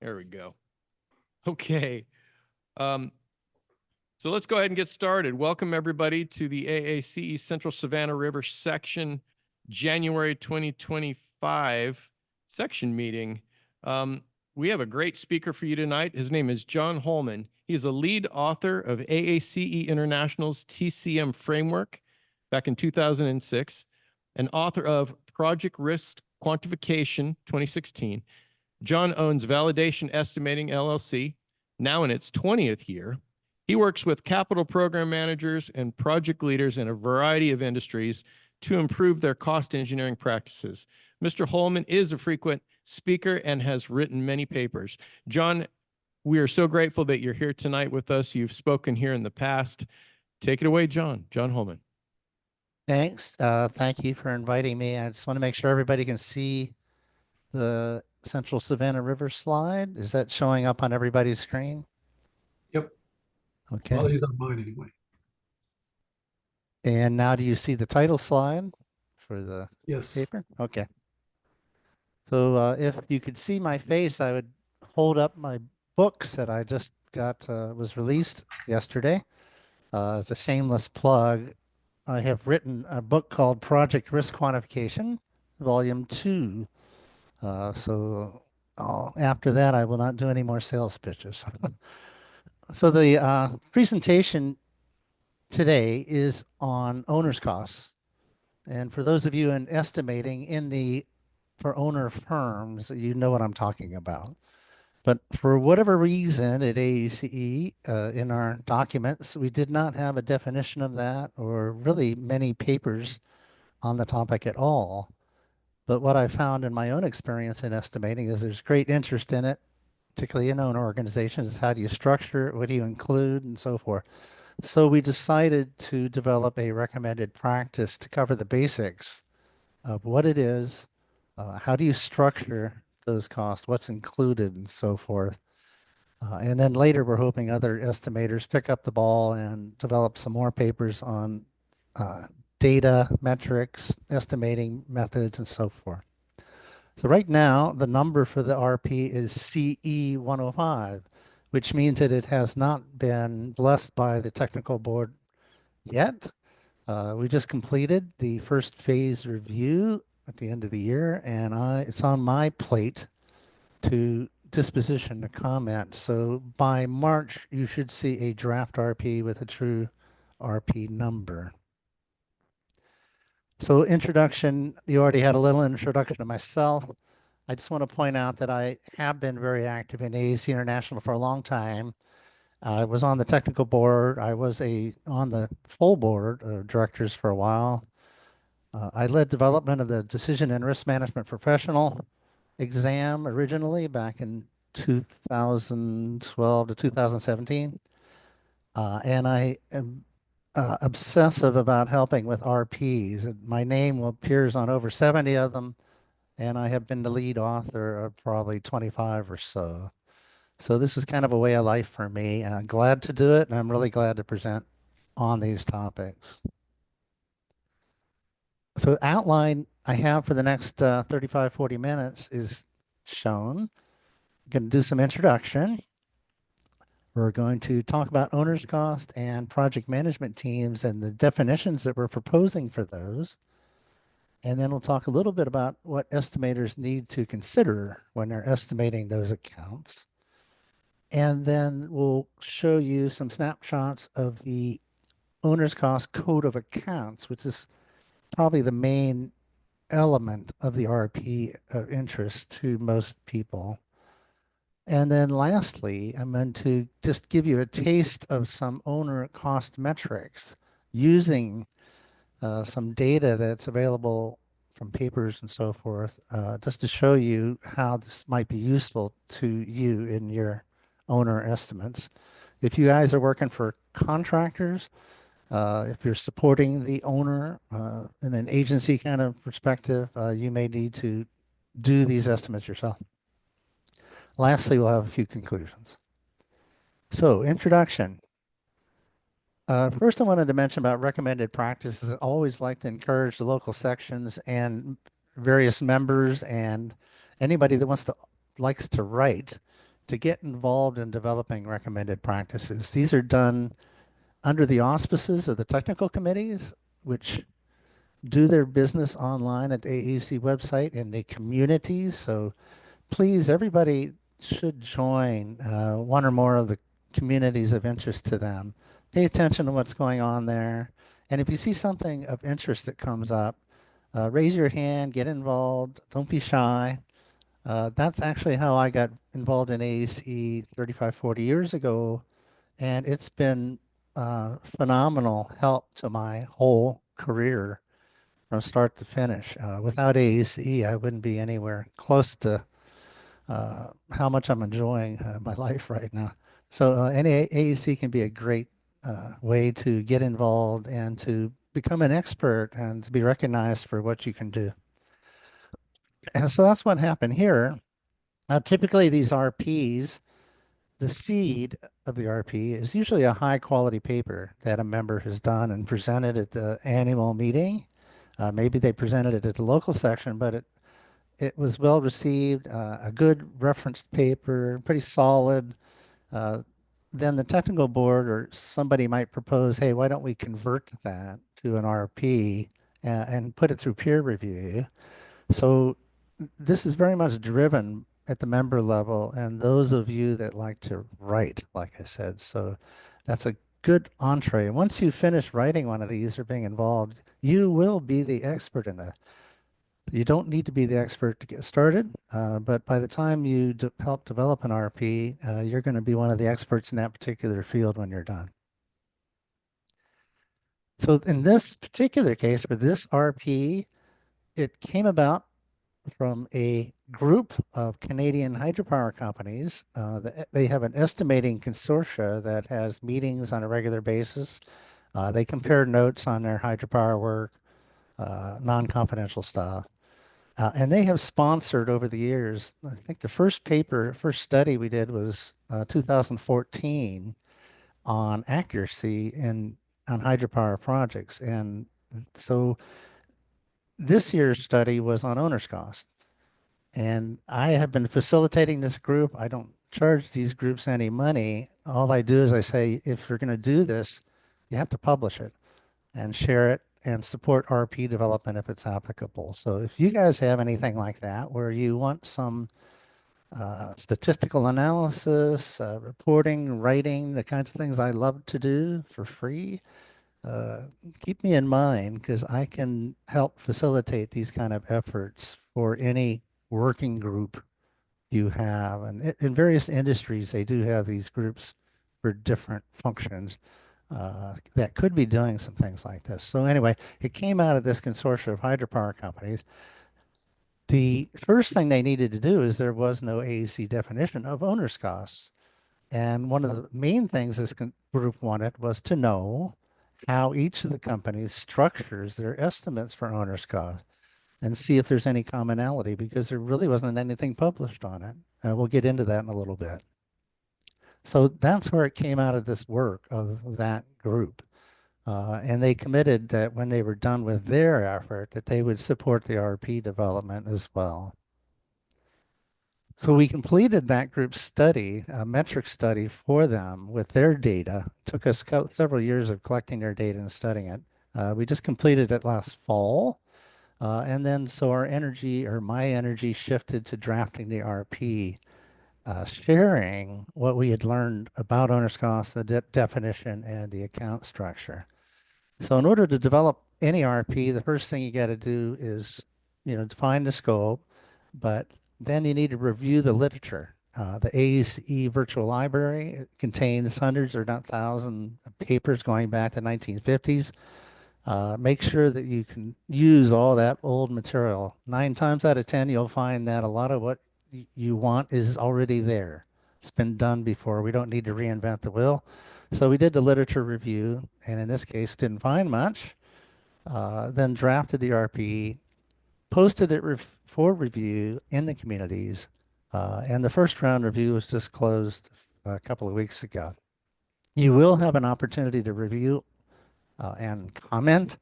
There we go. Okay. So let's go ahead and get started. Welcome everybody to the AACE Central Savannah River Section January 2025 section meeting. We have a great speaker for you tonight. His name is John Hollmann. He is a lead author of AACE International's TCM framework back in 2006, and author of Project Risk Quantification 2016. John owns Validation Estimating LLC, now in its 20th year. He works with capital program managers and project leaders in a variety of industries to improve their cost engineering practices. Mr. Hollmann is a frequent speaker and has written many papers. John, we are so grateful that you're here tonight with us. You've spoken here in the past. Take it away, John. John Hollmann. Thanks. Thank you for inviting me. I just want to make sure everybody can see the Central Savannah River slide. Is that showing up on everybody's screen? Yep. Okay. Well, he's on mine anyway. And now do you see the title slide for the Yes. paper? Okay. So if you could see my face, I would hold up my books that I just got, was released yesterday. As a shameless plug, I have written a book called Project Risk Quantification, Volume 2. After that, I will not do any more sales pitches. So the presentation today is on owner's costs. And for those of you in estimating for owner firms, you know what I'm talking about. But for whatever reason at AACE, in our documents, we did not have a definition of that or really many papers on the topic at all. But what I found in my own experience in estimating is there's great interest in it, particularly in owner organizations. How do you structure it? What do you include? And so forth. So we decided to develop a recommended practice to cover the basics of what it is, how do you structure those costs, what's included, and so forth. And then later, we're hoping other estimators pick up the ball and develop some more papers on data, metrics, estimating methods, and so forth. So right now, the number for the RP is CE 105, which means that it has not been blessed by the technical board yet. We just completed the first phase review at the end of the year, and it's on my plate to disposition a comment. So by March, you should see a draft RP with a true RP number. So introduction, you already had a little introduction to myself. I just want to point out that I have been very active in AACE International for a long time. I was on the technical board. I was on the full board of directors for a while. I led development of the Decision and Risk Management Professional exam originally back in 2012 to 2017. And I am obsessive about helping with RPs. My name appears on over 70 of them, and I have been the lead author of probably 25 or so. So this is kind of a way of life for me. I'm glad to do it, and I'm really glad to present on these topics. So the outline I have for the next 35, 40 minutes is shown. I'm going to do some introduction. We're going to talk about owner's cost and project management teams and the definitions that we're proposing for those. And then we'll talk a little bit about what estimators need to consider when they're estimating those accounts. And then we'll show you some snapshots of the owner's cost code of accounts, which is probably the main element of the RP of interest to most people. And then lastly, I'm going to just give you a taste of some owner cost metrics using some data that's available from papers and so forth, just to show you how this might be useful to you in your owner estimates. If you guys are working for contractors, if you're supporting the owner in an agency kind of perspective, you may need to do these estimates yourself. Lastly, we'll have a few conclusions. So, introduction. First, I wanted to mention about recommended practices. I always like to encourage the local sections and various members and anybody that likes to write to get involved in developing recommended practices. These are done under the auspices of the technical committees, which do their business online at the AAC website and the communities. So please, everybody should join one or more of the communities of interest to them. Pay attention to what's going on there. And if you see something of interest that comes up, raise your hand, get involved. Don't be shy. That's actually how I got involved in AACE 35, 40 years ago. And it's been phenomenal help to my whole career from start to finish. Without AACE, I wouldn't be anywhere close to how much I'm enjoying my life right now. So any AAC can be a great way to get involved and to become an expert and to be recognized for what you can do. And so that's what happened here. Typically, these RPs, the seed of the RP is usually a high quality paper that a member has done and presented at the annual meeting. Maybe they presented it at the local section, but it was well received, a good referenced paper, pretty solid. Uh, then the technical board or somebody might propose, hey, why don't we convert that to an RP and put it through peer review? So this is very much driven at the member level and those of you that like to write, like I said. So that's a good entree. And once you finish writing one of these or being involved, you will be the expert in that. You don't need to be the expert to get started, but by the time you help develop an RP, you're going to be one of the experts in that particular field when you're done. So in this particular case, for this RP, it came about from a group of Canadian hydropower companies. They have an estimating consortia that has meetings on a regular basis. They compare notes on their hydropower work, non-confidential stuff. And they have sponsored over the years, I think the first study we did was 2014 on accuracy on hydropower projects. And so this year's study was on owner's cost. And I have been facilitating this group. I don't charge these groups any money. All I do is I say, if you're going to do this, you have to publish it and share it and support RP development if it's applicable. So if you guys have anything like that where you want some statistical analysis, reporting, writing, the kinds of things I love to do for free, uh, keep me in mind because I can help facilitate these kind of efforts for any working group you have. And in various industries, they do have these groups for different functions that could be doing some things like this. So anyway, it came out of this consortium of hydropower companies. The first thing they needed to do is there was no AAC definition of owner's costs. And one of the main things this group wanted was to know how each of the companies structures their estimates for owner's costs and see if there's any commonality because there really wasn't anything published on it. We'll get into that in a little bit. So that's where it came out of this work of that group. And they committed that when they were done with their effort, that they would support the RP development as well. So we completed that group study, a metric study for them with their data. It took us several years of collecting their data and studying it. We just completed it last fall. And then so our energy or my energy shifted to drafting the RP, sharing what we had learned about owner's cost, the definition, and the account structure. So in order to develop any RP, the first thing you got to do is, define the scope, but then you need to review the literature. The AACE virtual library contains hundreds or not thousands of papers going back to the 1950s. Make sure that you can use all that old material. 9 times out of 10, you'll find that a lot of what you want is already there. It's been done before. We don't need to reinvent the wheel. So we did the literature review, and in this case, didn't find much. Then drafted the RP, posted it for review in the communities, and the first round review was just closed a couple of weeks ago. You will have an opportunity to review and comment.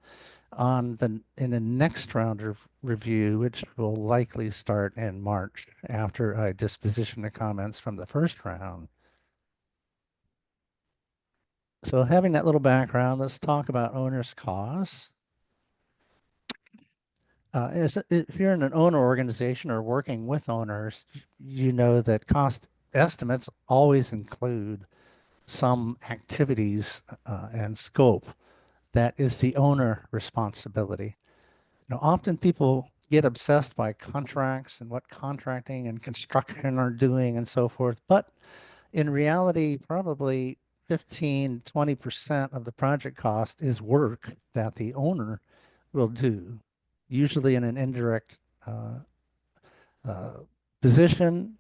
in the next round of review, which will likely start in March after I disposition the comments from the first round. So having that little background, let's talk about owner's costs. If you're in an owner organization or working with owners, you know that cost estimates always include some activities and scope that is the owner responsibility. Often people get obsessed by contracts and what contracting and construction are doing and so forth, but in reality, probably 15–20% of the project cost is work that the owner will do, usually in an indirect uh, uh, position,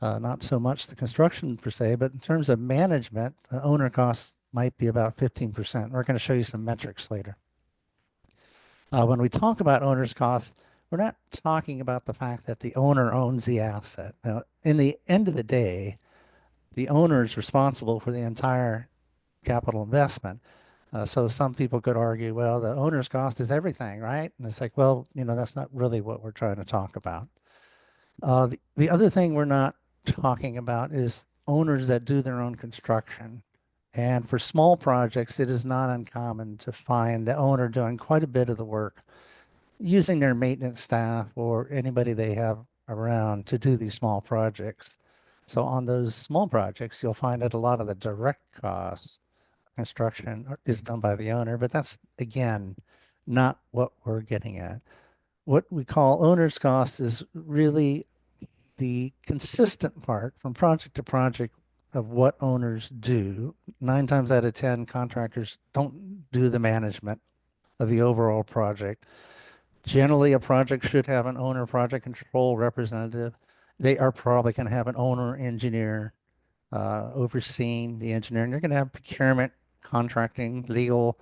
not so much the construction per se, but in terms of management, the owner costs might be about 15%. We're going to show you some metrics later. When we talk about owner's costs, we're not talking about the fact that the owner owns the asset. Now, in the end of the day, the owner is responsible for the entire capital investment. So some people could argue, well, the owner's cost is everything, right? And it's like, well, that's not really what we're trying to talk about. The other thing we're not talking about is owners that do their own construction. And for small projects, it is not uncommon to find the owner doing quite a bit of the work using their maintenance staff or anybody they have around to do these small projects. So on those small projects, you'll find that a lot of the direct costs construction is done by the owner, but that's again not what we're getting at. What we call owner's cost is really the consistent part from project to project of what owners do. 9 times out of 10, contractors don't do the management of the overall project. Generally, a project should have an owner project control representative. They are probably going to have an owner engineer overseeing the engineering. You're going to have procurement, contracting, legal,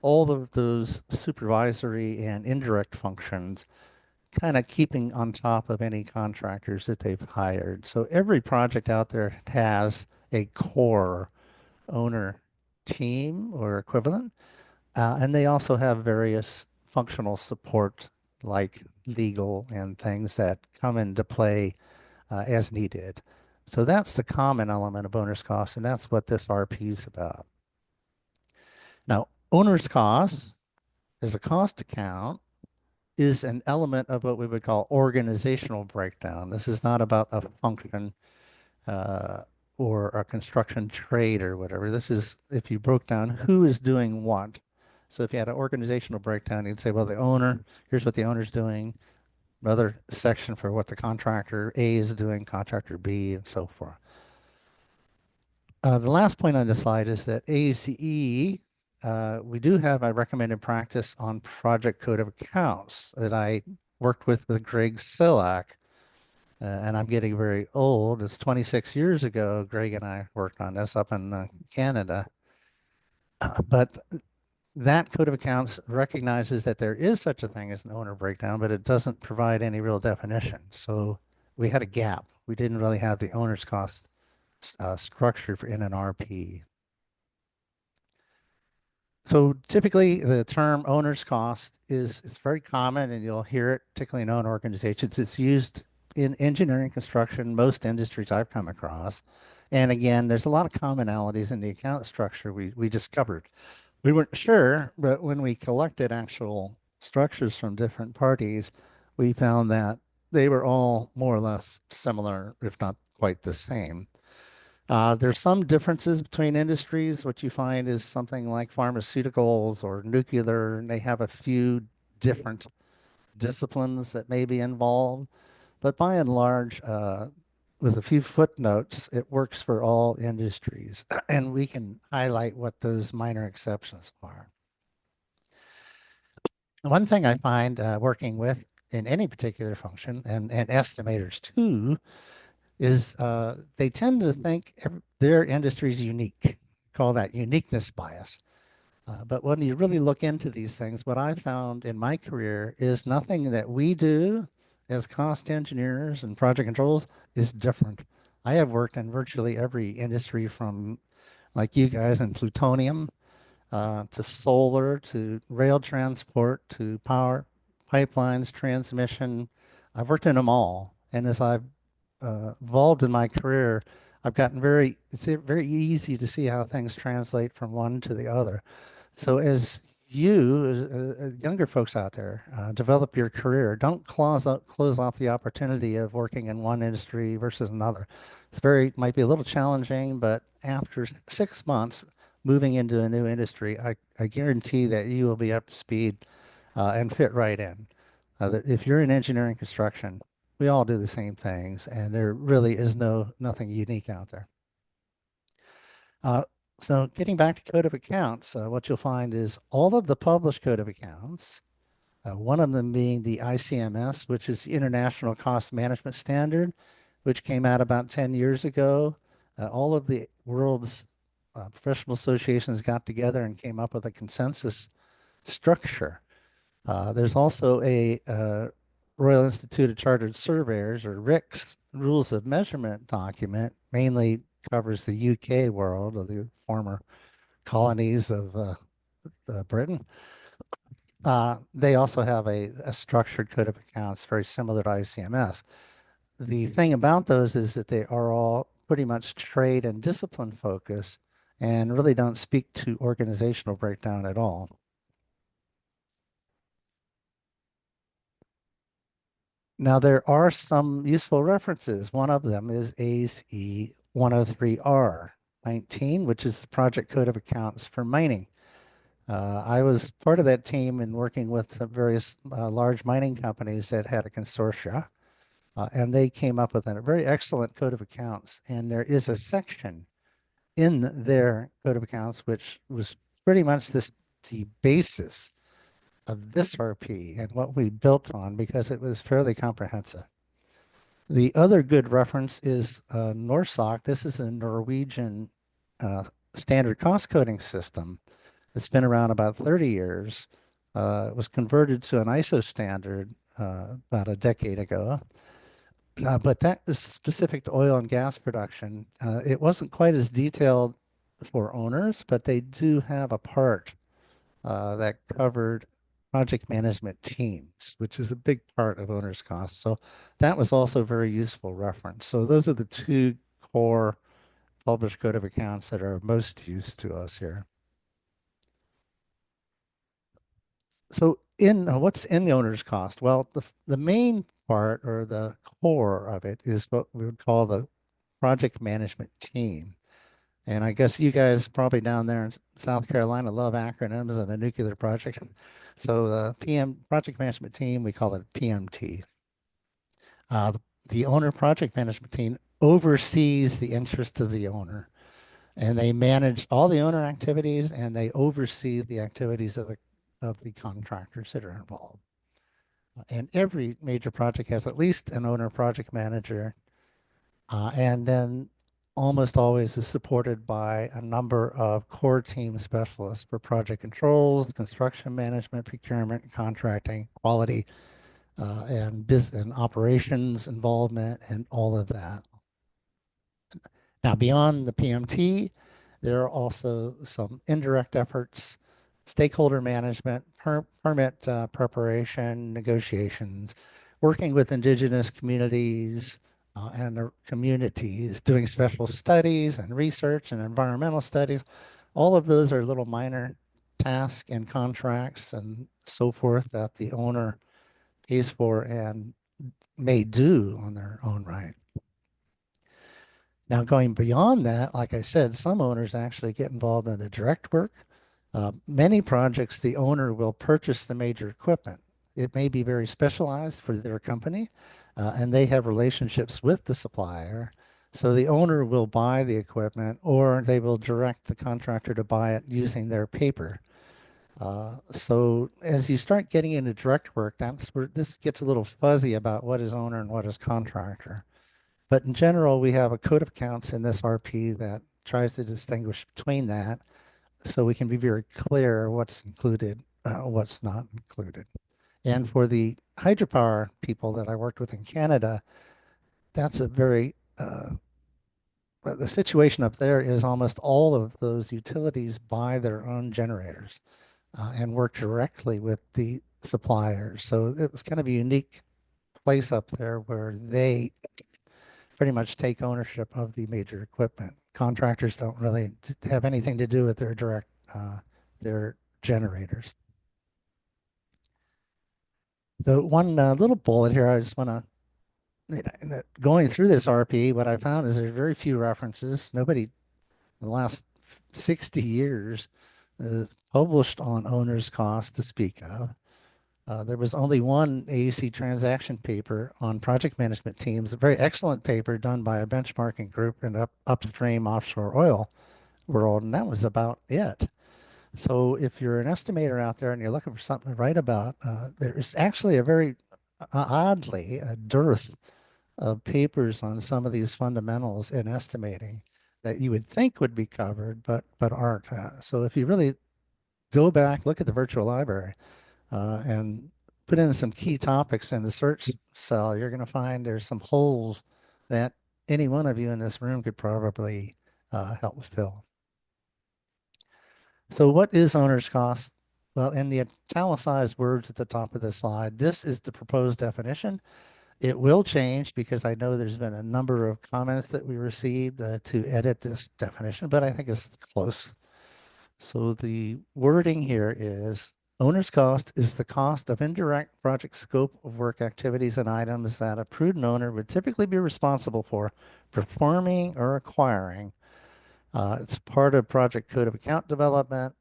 all of those supervisory and indirect functions kind of keeping on top of any contractors that they've hired. So every project out there has a core owner team or equivalent, and they also have various functional support like legal and things that come into play as needed. So that's the common element of owner's cost, and that's what this RP is about. Now, owner's cost is a cost account is an element of what we would call organizational breakdown. This is not about a function uh, or a construction trade or whatever. This is if you broke down who is doing what. So if you had an organizational breakdown, you'd say, well, the owner, here's what the owner's doing. Another section for what the contractor A is doing, contractor B, and so forth. The last point on the slide is that AACE, we do have a recommended practice on project code of accounts that I worked with Greg Silak. And I'm getting very old. It's 26 years ago, Greg and I worked on this up in Canada. But that code of accounts recognizes that there is such a thing as an owner breakdown, but it doesn't provide any real definition. So we had a gap. We didn't really have the owner's cost structure for in an RP. So typically the term owner's cost it's very common and you'll hear it, particularly in own organizations. It's used in engineering construction, most industries I've come across. And again, there's a lot of commonalities in the account structure we discovered. We weren't sure, but when we collected actual structures from different parties, we found that they were all more or less similar, if not quite the same. There's some differences between industries. What you find is something like pharmaceuticals or nuclear, and they have a few different disciplines that may be involved. But by and large, with a few footnotes, it works for all industries. And we can highlight what those minor exceptions are. One thing I find working with in any particular function, and estimators too, is they tend to think their industry is unique. Call that uniqueness bias. But when you really look into these things, what I found in my career is nothing that we do as cost engineers and project controls is different. I have worked in virtually every industry from like you guys in plutonium to solar, to rail transport, to power pipelines, transmission. I've worked in them all. And as I've evolved in my career, I've gotten it's very easy to see how things translate from one to the other. So as younger folks out there, develop your career, don't close off the opportunity of working in one industry versus another. Might be a little challenging, but after 6 months moving into a new industry, I guarantee that you will be up to speed and fit right in. That if you're in engineering construction, we all do the same things, and there really is nothing unique out there. Uh, so getting back to code of accounts, what you'll find is all of the published code of accounts, one of them being the ICMS, which is the International Cost Management Standard, which came out about 10 years ago. All of the world's professional associations got together and came up with a consensus structure. There's also a Royal Institute of Chartered Surveyors, or RICS, rules of measurement document, mainly covers the UK world, or the former colonies of Britain. They also have a structured code of accounts very similar to ICMS. The thing about those is that they are all pretty much trade and discipline focused and really don't speak to organizational breakdown at all. Now, there are some useful references. One of them is AACE 103R 19, which is the project code of accounts for mining. I was part of that team in working with some various large mining companies that had a consortia, and they came up with a very excellent code of accounts. And there is a section in their code of accounts which was pretty much the basis of this RP and what we built on, because it was fairly comprehensive. The other good reference is NORSOC. This is a Norwegian standard cost coding system. It's been around about 30 years. It was converted to an ISO standard about a decade ago. But that is specific to oil and gas production. It wasn't quite as detailed for owners, but they do have a part that covered project management teams, which is a big part of owner's costs. So that was also a very useful reference. So those are the two core published code of accounts that are most used to us here. So what's in the owner's cost? Well, the main part, or the core of it, is what we would call the project management team. And I guess you guys probably down there in South Carolina love acronyms and a nuclear project. So the project management team, we call it PMT. The owner project management team oversees the interest of the owner, and they manage all the owner activities, and they oversee the activities of the contractors that are involved. And every major project has at least an owner project manager, and then almost always is supported by a number of core team specialists for project controls, construction management, procurement, contracting, quality, and business and operations involvement, and all of that. Now, beyond the PMT, there are also some indirect efforts, stakeholder management, permit preparation, negotiations, working with indigenous communities and communities, doing special studies and research and environmental studies. All of those are little minor tasks and contracts and so forth that the owner pays for and may do on their own right. Now, going beyond that, like I said, some owners actually get involved in the direct work. Many projects, the owner will purchase the major equipment. It may be very specialized for their company, and they have relationships with the supplier. So the owner will buy the equipment, or they will direct the contractor to buy it using their paper. So as you start getting into direct work, that's where this gets a little fuzzy about what is owner and what is contractor. But in general, we have a code of accounts in this RP that tries to distinguish between that, so we can be very clear what's included, what's not included. And for the hydropower people that I worked with in Canada, that's a very the situation up there is almost all of those utilities buy their own generators and work directly with the suppliers. So it was kind of a unique place up there where they pretty much take ownership of the major equipment. Contractors don't really have anything to do with their direct their generators. The one little bullet here, I just want to, going through this RP, what I found is there's very few references. Nobody in the last 60 years published on owner's cost to speak of. There was only one AAC transaction paper on project management teams, a very excellent paper done by a benchmarking group in upstream offshore oil world, and that was about it. So if you're an estimator out there and you're looking for something to write about, there is actually a very oddly a dearth of papers on some of these fundamentals in estimating that you would think would be covered, but aren't. So if you really go back, look at the virtual library, and put in some key topics in the search cell, you're going to find there's some holes that any one of you in this room could probably help fill. So what is owner's cost? Well, in the italicized words at the top of the slide, this is the proposed definition. It will change because I know there's been a number of comments that we received to edit this definition, but I think it's close. So the wording here is owner's cost is the cost of indirect project scope of work activities and items that a prudent owner would typically be responsible for performing or acquiring. It's part of project code of account development.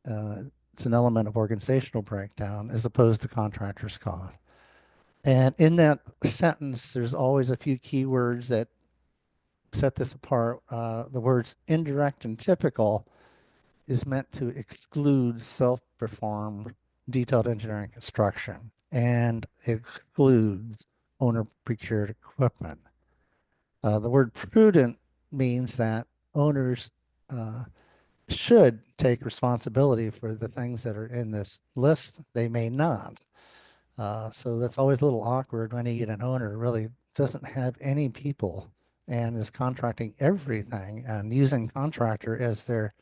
It's an element of organizational breakdown as opposed to contractor's cost. And in that sentence, there's always a few keywords that set this apart. The words indirect and typical is meant to exclude self-performed detailed engineering construction and excludes owner-procured equipment. The word prudent means that owners should take responsibility for the things that are in this list. They may not. So that's always a little awkward when you get an owner who really doesn't have any people and is contracting everything and using contractor as their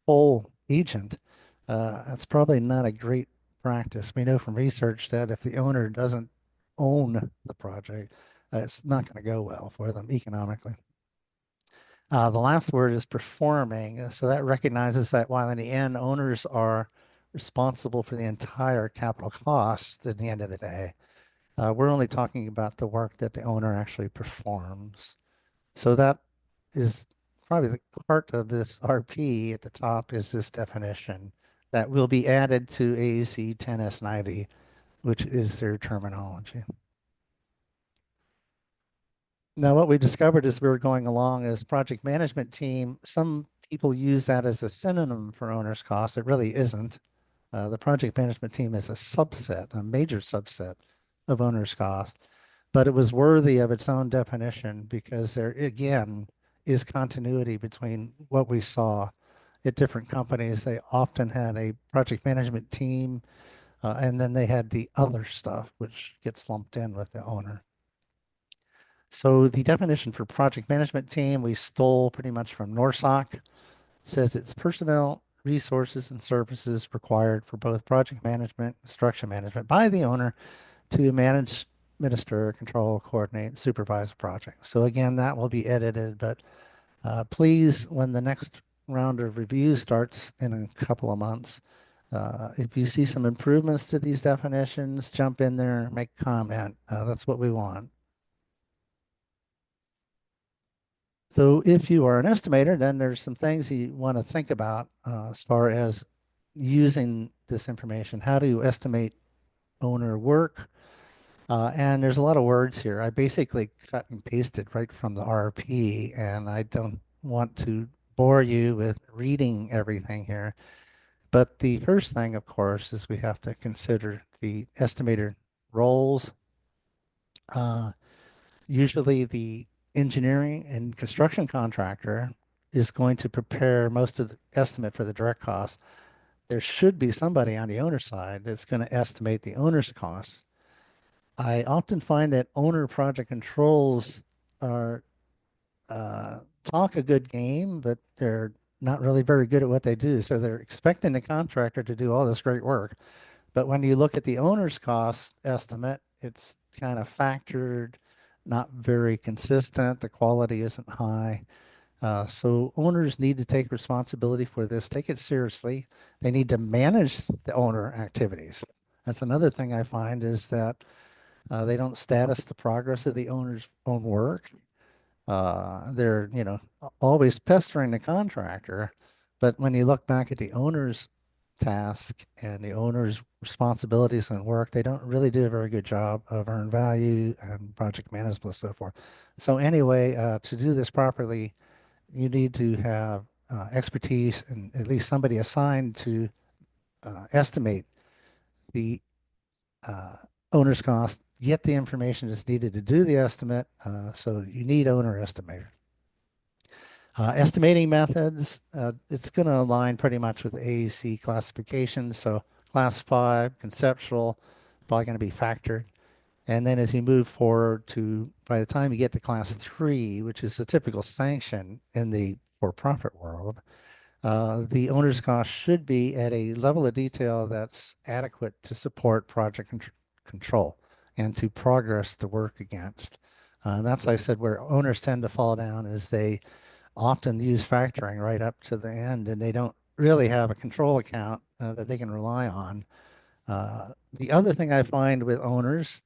whole agent. That's probably not a great practice. We know from research that if the owner doesn't own the project, it's not going to go well for them economically. The last word is performing. So that recognizes that while in the end, owners are responsible for the entire capital cost at the end of the day, we're only talking about the work that the owner actually performs. So that is probably the part of this RP at the top is this definition that will be added to AAC 10S90, which is their terminology. Now, what we discovered as we were going along is project management team. Some people use that as a synonym for owner's cost. It really isn't. The project management team is a subset, a major subset of owner's cost, but it was worthy of its own definition because there, again, is continuity between what we saw at different companies. They often had a project management team, and then they had the other stuff, which gets lumped in with the owner. So the definition for project management team, we stole pretty much from NORSOC. It says it's personnel, resources, and services required for both project management, construction management by the owner to manage, administer, control, coordinate, supervise a project. So again, that will be edited, but please, when the next round of review starts in a couple of months, if you see some improvements to these definitions, jump in there, make comment. That's what we want. So if you are an estimator, then there's some things you want to think about as far as using this information. How do you estimate owner work? And there's a lot of words here. I basically cut and pasted right from the RP, and I don't want to bore you with reading everything here. But the first thing, of course, is we have to consider the estimator roles. Usually the engineering and construction contractor is going to prepare most of the estimate for the direct costs. There should be somebody on the owner side that's going to estimate the owner's costs. I often find that owner project controls are talk a good game, but they're not really very good at what they do. So they're expecting the contractor to do all this great work. But when you look at the owner's cost estimate, it's kind of factored, not very consistent. The quality isn't high. So owners need to take responsibility for this, take it seriously. They need to manage the owner activities. That's another thing I find is that they don't status the progress of the owner's own work. They're, always pestering the contractor. But when you look back at the owner's task and the owner's responsibilities and work, they don't really do a very good job of earned value and project management and so forth. So anyway, to do this properly, you need to have expertise and at least somebody assigned to estimate the uh, owner's cost, get the information that's needed to do the estimate. So you need owner estimator. Estimating methods, it's going to align pretty much with AAC classification. So class 5, conceptual, probably going to be factored. And then as you move forward to, by the time you get to class 3, which is the typical sanction in the for-profit world, the owner's cost should be at a level of detail that's adequate to support project control and to progress the work against. That's, like I said, where owners tend to fall down is they often use factoring right up to the end, and they don't really have a control account that they can rely on. The other thing I find with owners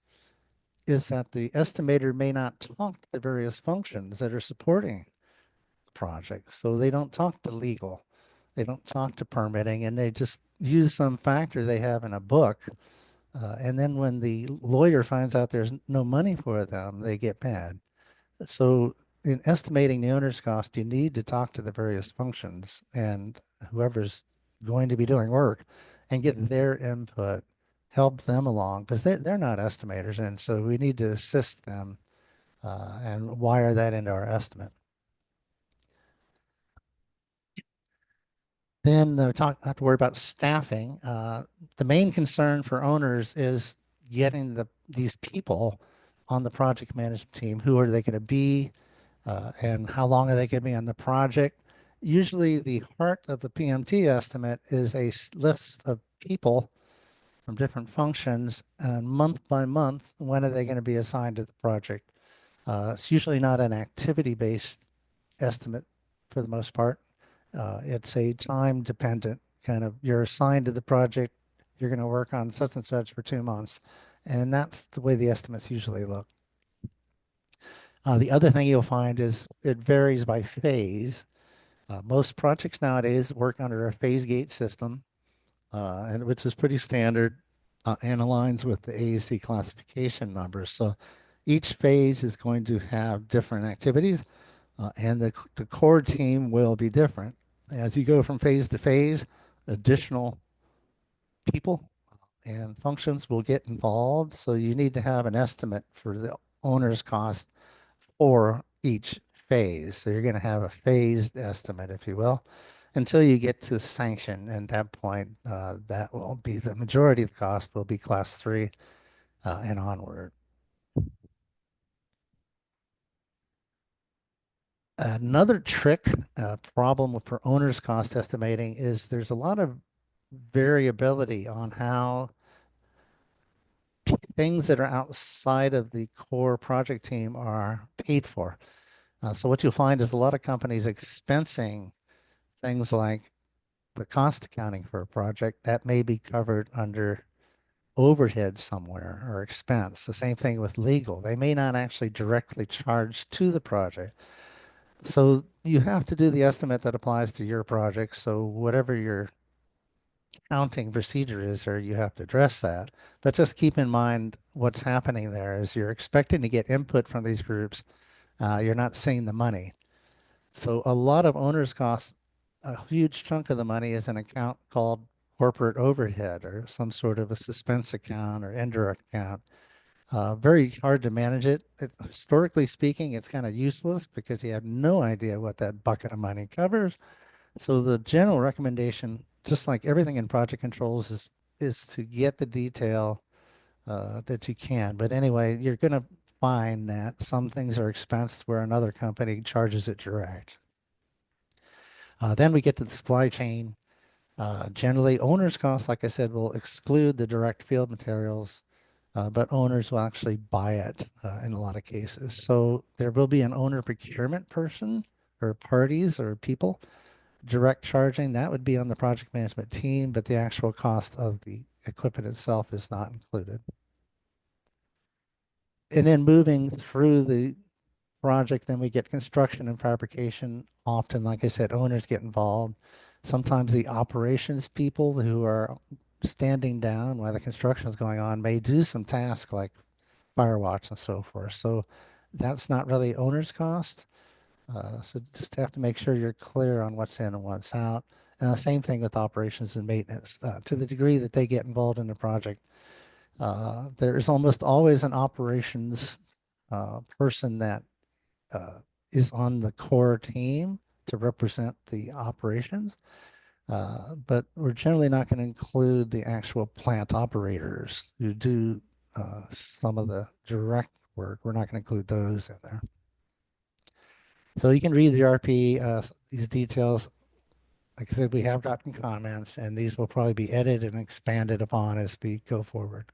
is that the estimator may not talk to the various functions that are supporting the project. So they don't talk to legal, they don't talk to permitting, and they just use some factor they have in a book. And then when the lawyer finds out there's no money for them, they get mad. So in estimating the owner's cost, you need to talk to the various functions and whoever's going to be doing work and get their input, help them along because they're not estimators. And so we need to assist them and wire that into our estimate. Then have to worry about staffing. The main concern for owners is getting these people on the project management team. Who are they going to be? And how long are they going to be on the project? Usually the heart of the PMT estimate is a list of people from different functions, and month by month, when are they going to be assigned to the project? It's usually not an activity-based estimate for the most part. It's a time-dependent kind of, you're assigned to the project, you're going to work on such and such for 2 months, and that's the way the estimates usually look. The other thing you'll find is it varies by phase. Most projects nowadays work under a phase gate system, and which is pretty standard and aligns with the AAC classification numbers. So each phase is going to have different activities, and the core team will be different. As you go from phase to phase, additional people and functions will get involved. So you need to have an estimate for the owner's cost for each phase. So you're going to have a phased estimate, if you will, until you get to sanction. And at that point, that will be the majority of the cost will be class 3 and onward. Another trick problem for owner's cost estimating is there's a lot of variability on how things that are outside of the core project team are paid for. So what you'll find is a lot of companies expensing things like the cost accounting for a project that may be covered under overhead somewhere or expense. The same thing with legal. They may not actually directly charge to the project. So you have to do the estimate that applies to your project. So whatever your accounting procedure is, or you have to address that. But just keep in mind what's happening there is you're expecting to get input from these groups. You're not seeing the money. So a lot of owners' costs, a huge chunk of the money is an account called corporate overhead or some sort of a suspense account or indirect account. Very hard to manage it. Historically speaking, it's kind of useless because you have no idea what that bucket of money covers. So the general recommendation, just like everything in project controls, is to get the detail that you can. But anyway, you're going to find that some things are expensed where another company charges it direct. Then we get to the supply chain. Generally, owner's costs, like I said, will exclude the direct field materials, but owners will actually buy it in a lot of cases. So there will be an owner procurement person or parties or people direct charging. That would be on the project management team, but the actual cost of the equipment itself is not included. And then moving through the project, then we get construction and fabrication. Often, like I said, owners get involved. Sometimes the operations people who are standing down while the construction is going on may do some tasks like fire watch and so forth. So that's not really owner's cost. So just have to make sure you're clear on what's in and what's out. Same thing with operations and maintenance. To the degree that they get involved in the project, there is almost always an operations person that uh, is on the core team to represent the operations. But we're generally not going to include the actual plant operators who do some of the direct work. We're not going to include those in there. So you can read the RP, these details. Like I said, we have gotten comments, and these will probably be edited and expanded upon as we go forward.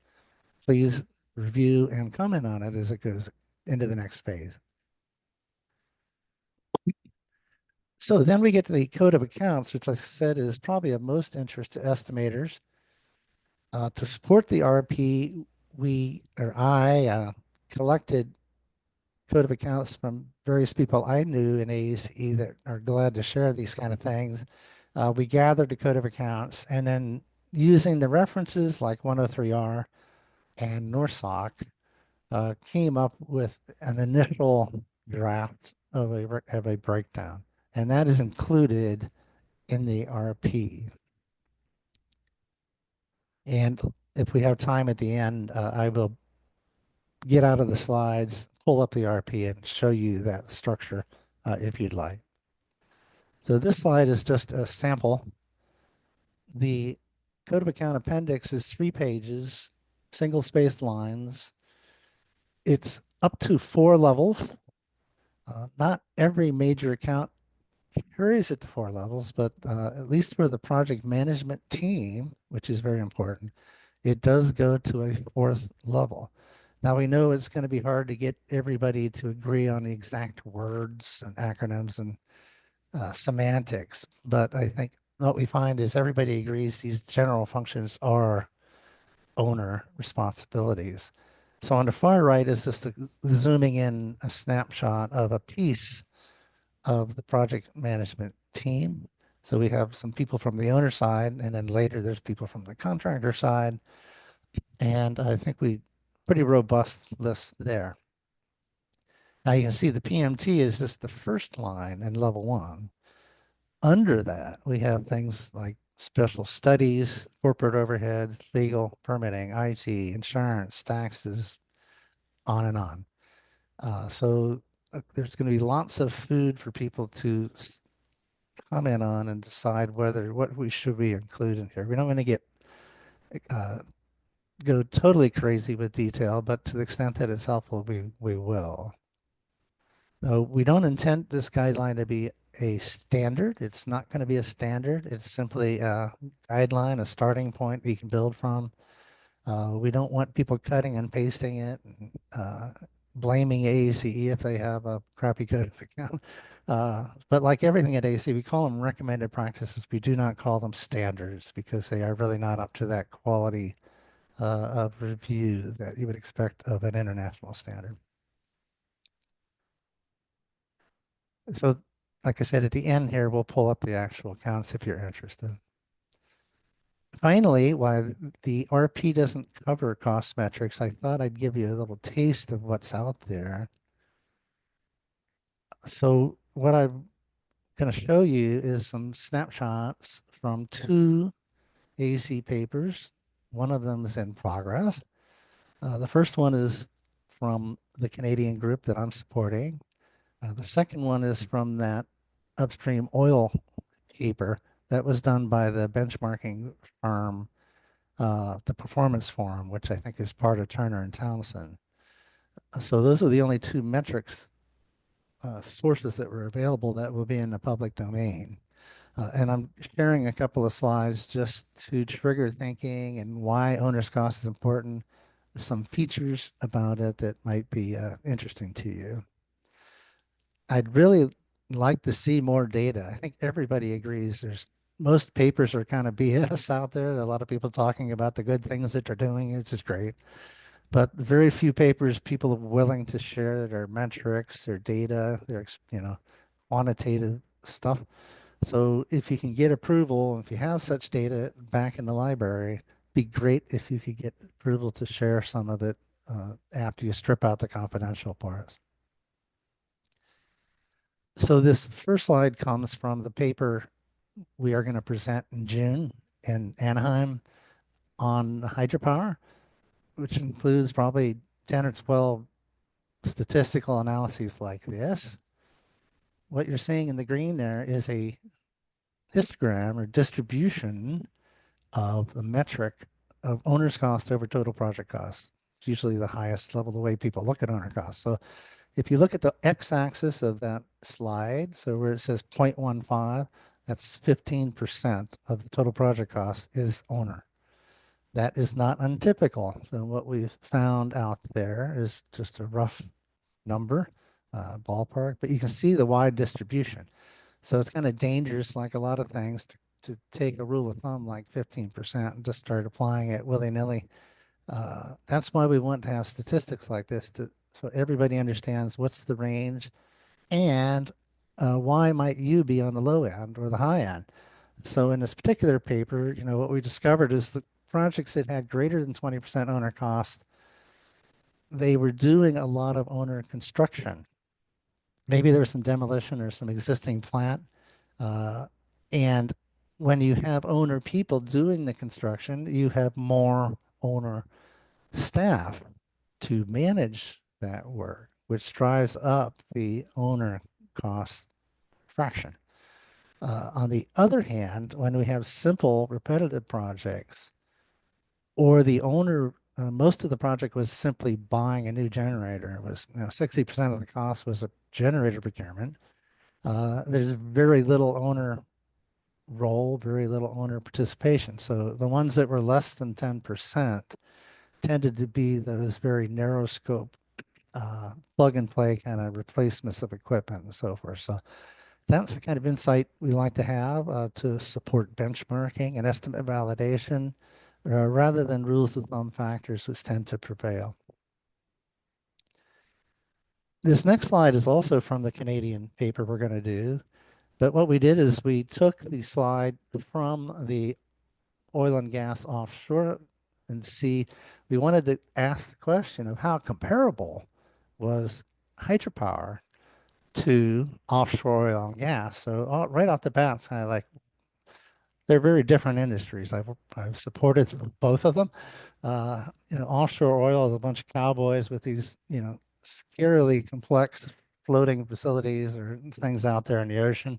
Please review and comment on it as it goes into the next phase. So then we get to the code of accounts, which, like I said, is probably of most interest to estimators. To support the RP, I collected code of accounts from various people I knew in AACE that are glad to share these kind of things. We gathered the code of accounts, and then using the references like 103R and NORSOC, came up with an initial draft of a breakdown, and that is included in the RP. And if we have time at the end, I will get out of the slides, pull up the RP, and show you that structure if you'd like. So this slide is just a sample. The Code of Account Appendix is 3 pages, single-spaced lines. It's up to 4 levels. Not every major account carries it to 4 levels, but at least for the project management team, which is very important, it does go to a 4th level. Now we know it's going to be hard to get everybody to agree on the exact words and acronyms and semantics, but I think what we find is everybody agrees these general functions are owner responsibilities. So on the far right is just zooming in a snapshot of a piece of the project management team. So we have some people from the owner side, and then later there's people from the contractor side. And I think we pretty robust list there. Now you can see the PMT is just the first line in level 1. Under that, we have things like special studies, corporate overheads, legal, permitting, IT, insurance, taxes, on and on. So there's going to be lots of food for people to comment on and decide what we should include in here. We don't want to get go totally crazy with detail, but to the extent that it's helpful, we will. No, we don't intend this guideline to be a standard. It's not going to be a standard. It's simply a guideline, a starting point you can build from. We don't want people cutting and pasting it, and, blaming AACE if they have a crappy code of account. But like everything at AACE, we call them recommended practices. We do not call them standards because they are really not up to that quality of review that you would expect of an international standard. So, like I said, at the end here, we'll pull up the actual accounts if you're interested. Finally, while the RP doesn't cover cost metrics, I thought I'd give you a little taste of what's out there. So what I'm going to show you is some snapshots from 2 AACE papers. One of them is in progress. The first one is from the Canadian group that I'm supporting. The second one is from that upstream oil paper that was done by the benchmarking firm, the Performance Forum, which I think is part of Turner and Townsend. So those are the only two metrics sources that were available that will be in the public domain. And I'm sharing a couple of slides just to trigger thinking and why owner's cost is important, some features about it that might be interesting to you. I'd really like to see more data. I think everybody agrees there's most papers are kind of BS out there. A lot of people talking about the good things that they're doing, which is great. But very few papers people are willing to share their metrics, their data, their quantitative stuff. So if you can get approval, if you have such data back in the library, be great if you could get approval to share some of it after you strip out the confidential parts. So this first slide comes from the paper we are going to present in June in Anaheim on hydropower, which includes probably 10 or 12 statistical analyses like this. What you're seeing in the green there is a histogram or distribution of the metric of owner's cost over total project cost. It's usually the highest level, the way people look at owner cost. So if you look at the x-axis of that slide, so where it says 0.15, that's 15% of the total project cost is owner. That is not untypical. So what we've found out there is just a rough number, ballpark, but you can see the wide distribution. So it's kind of dangerous, like a lot of things, to take a rule of thumb like 15% and just start applying it willy-nilly. That's why we want to have statistics like this so everybody understands what's the range and why might you be on the low end or the high end. So in this particular paper, what we discovered is the projects that had greater than 20% owner cost, they were doing a lot of owner construction. Maybe there was some demolition or some existing plant. Uh, and when you have owner people doing the construction, you have more owner staff to manage that work, which drives up the owner cost fraction. On the other hand, when we have simple repetitive projects or the owner, most of the project was simply buying a new generator. It was 60% of the cost was a generator procurement. There's very little owner role, very little owner participation. So the ones that were less than 10% tended to be those very narrow scope, plug and play kind of replacements of equipment and so forth. So that's the kind of insight we like to have to support benchmarking and estimate validation rather than rules of thumb factors which tend to prevail. This next slide is also from the Canadian paper we're going to do. But what we did is we took the slide from the oil and gas offshore and we wanted to ask the question of how comparable was hydropower to offshore oil and gas. So right off the bat, it's kind of like they're very different industries. I've supported both of them. Offshore oil is a bunch of cowboys with these, scarily complex floating facilities or things out there in the ocean.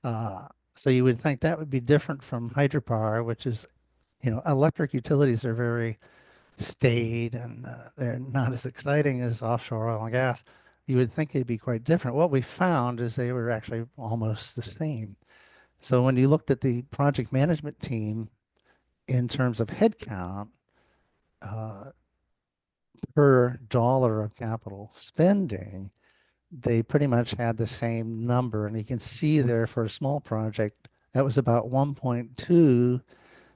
So you would think that would be different from hydropower, which is, electric utilities are very staid and they're not as exciting as offshore oil and gas. You would think they'd be quite different. What we found is they were actually almost the same. So when you looked at the project management team in terms of headcount uh, per dollar of capital spending, they pretty much had the same number. And you can see there for a small project, that was about 1.2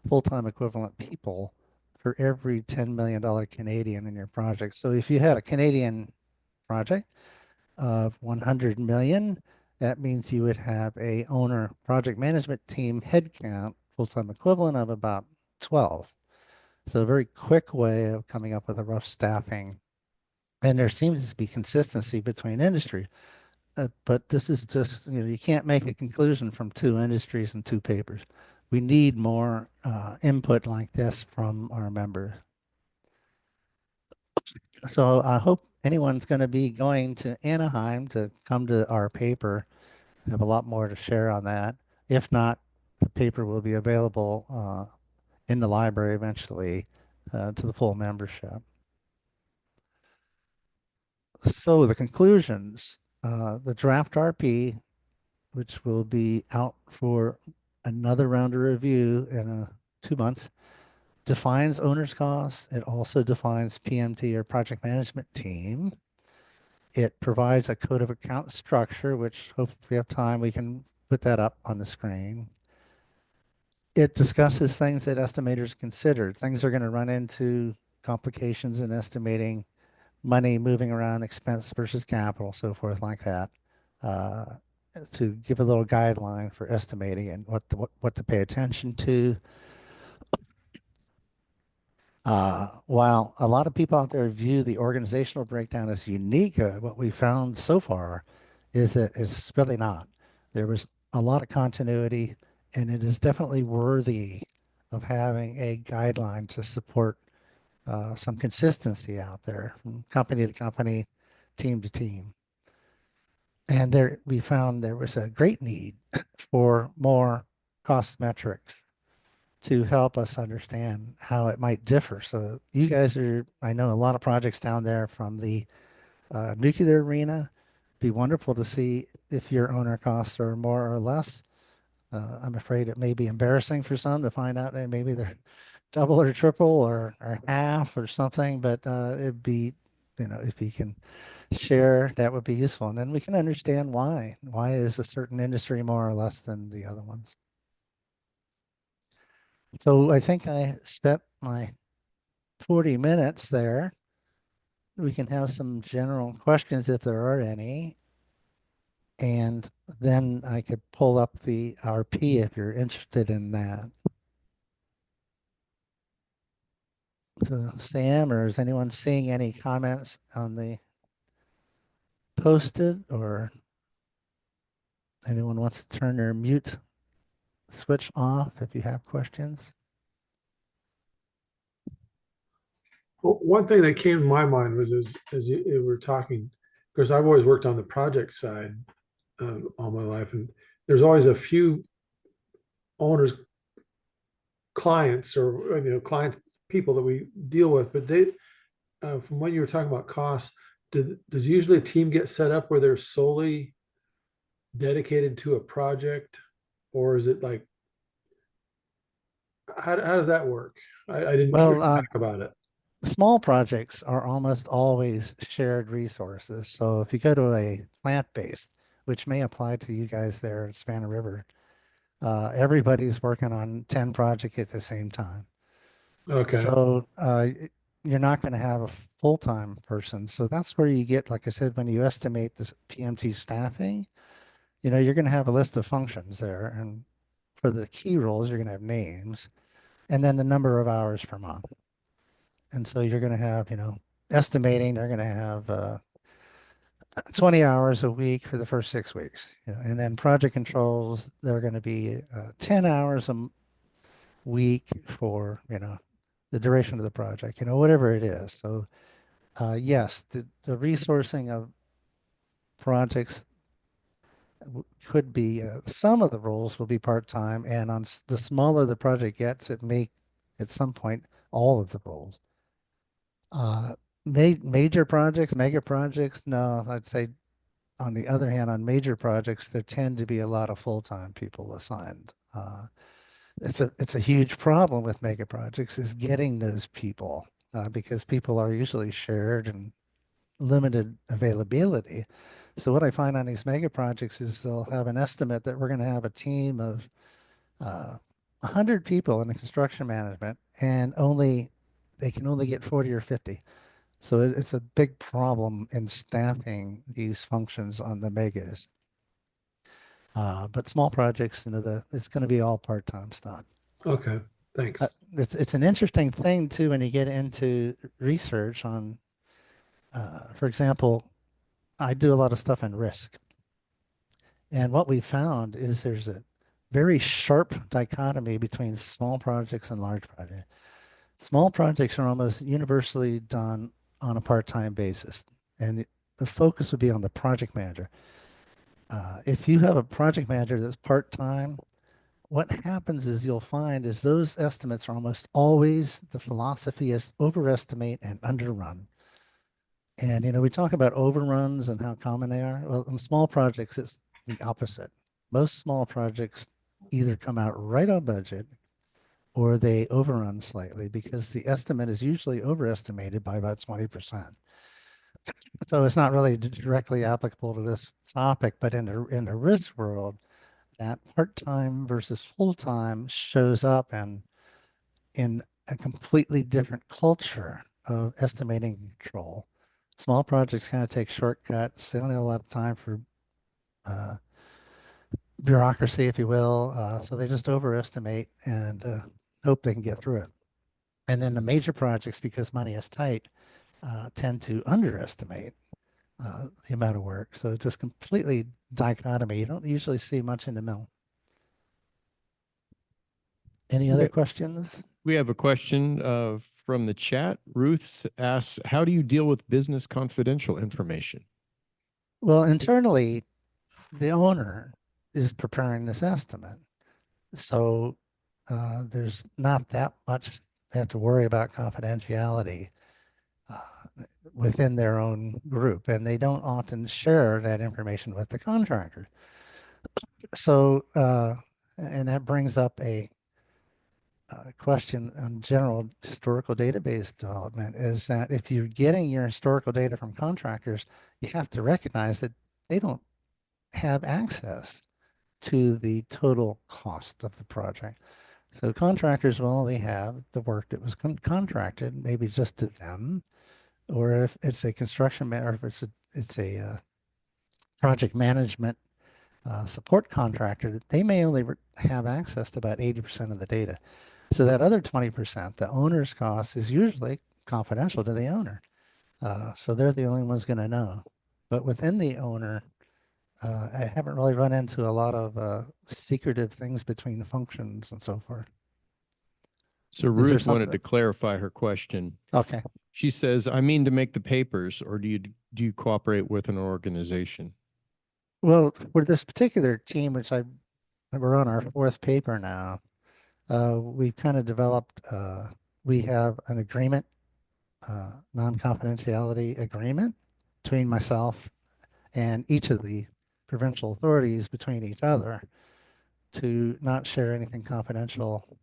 full-time equivalent people for every $10 million Canadian in your project. So if you had a Canadian project of 100 million, that means you would have a owner project management team headcount full-time equivalent of about 12. So a very quick way of coming up with a rough staffing. And there seems to be consistency between industries. But this is just, you can't make a conclusion from two industries and two papers. We need more input like this from our members. So I hope anyone's going to be going to Anaheim to come to our paper. I have a lot more to share on that. If not, the paper will be available in the library eventually to the full membership. So the conclusions, the draft RP, which will be out for another round of review in 2 months, defines owner's costs. It also defines PMT or project management team. It provides a code of account structure, which hopefully if we have time, we can put that up on the screen. It discusses things that estimators consider. Things are going to run into complications in estimating money moving around, expense versus capital, so forth like that, uh, to give a little guideline for estimating and what to pay attention to. While a lot of people out there view the organizational breakdown as unique, what we found so far is that it's really not. There was a lot of continuity, and it is definitely worthy of having a guideline to support some consistency out there from company to company, team to team. And there, we found there was a great need for more cost metrics to help us understand how it might differ. So you guys are, I know a lot of projects down there from the nuclear arena. Be wonderful to see if your owner costs are more or less. I'm afraid it may be embarrassing for some to find out that maybe they're double or triple or half or something, but it'd be, if you can share, that would be useful. And then we can understand why. Why is a certain industry more or less than the other ones? So I think I spent my 40 minutes there. We can have some general questions if there are any. And then I could pull up the RP if you're interested in that. So Sam, or is anyone seeing any comments on the posted, or anyone wants to turn their mute switch off if you have questions? Well, one thing that came to my mind was as you were talking, because I've always worked on the project side all my life, and there's always a few owners, clients, or client people that we deal with. But they, from when you were talking about costs, does usually a team get set up where they're solely dedicated to a project, or is it like how does that work? I didn't hear Well, you talk about it. small projects are almost always shared resources. So if you go to a plant-based, which may apply to you guys there at Spanner River, everybody's working on 10 projects at the same time. Okay. So you're not going to have a full-time person. So that's where you get, like I said, when you estimate this PMT staffing, you're going to have a list of functions there. And for the key roles, you're going to have names and then the number of hours per month. And so you're going to have, estimating, they're going to have 20 hours a week for the first 6 weeks. And then project controls, they're going to be 10 hours a week for, the duration of the project, whatever it is. So yes, the resourcing of projects could be, some of the roles will be part-time, and on the smaller the project gets, it may, at some point, all of the roles. Uh, major projects, mega projects, no, I'd say on the other hand, on major projects, there tend to be a lot of full-time people assigned. It's a huge problem with mega projects is getting those people because people are usually shared and limited availability. So what I find on these mega projects is they'll have an estimate that we're going to have a team of 100 people in the construction management, and they can only get 40 or 50. So it's a big problem in staffing these functions on the megas. But small projects, it's going to be all part-time stuff. Okay. Thanks. It's an interesting thing too when you get into research on, for example, I do a lot of stuff in risk, and what we found is there's a very sharp dichotomy between small projects and large projects. Small projects are almost universally done on a part-time basis, and the focus would be on the project manager. If you have a project manager that's part-time, what happens is you'll find is those estimates are almost always, the philosophy is overestimate and underrun. And, we talk about overruns and how common they are. Well, in small projects, it's the opposite. Most small projects either come out right on budget or they overrun slightly because the estimate is usually overestimated by about 20%. So it's not really directly applicable to this topic, but in the risk world, that part-time versus full-time shows up in a completely different culture of estimating control. Small projects kind of take shortcuts. They don't have a lot of time for uh, bureaucracy, if you will. So they just overestimate and hope they can get through it. And then the major projects, because money is tight, tend to underestimate the amount of work. So it's just completely dichotomy. You don't usually see much in the middle. Any other questions? We have a question from the chat. Ruth asks, how do you deal with business confidential information? Well, internally, the owner is preparing this estimate. So there's not that much they have to worry about confidentiality within their own group, and they don't often share that information with the contractor. So, and that brings up a question on general historical database development is that if you're getting your historical data from contractors, you have to recognize that they don't have access to the total cost of the project. So contractors will only have the work that was contracted, maybe just to them, or if it's a construction or if it's a project management support contractor, they may only have access to about 80% of the data. So that other 20%, the owner's cost, is usually confidential to the owner. So they're the only ones going to know. But within the owner, I haven't really run into a lot of secretive things between functions and so forth. So Is there Ruth wanted something? to clarify her question. Okay. She says, I mean to make the papers, or do you cooperate with an organization? Well, for this particular team, which we're on our fourth paper now, we've kind of developed, we have an agreement, non-confidentiality agreement between myself and each of the provincial authorities between each other to not share anything confidential.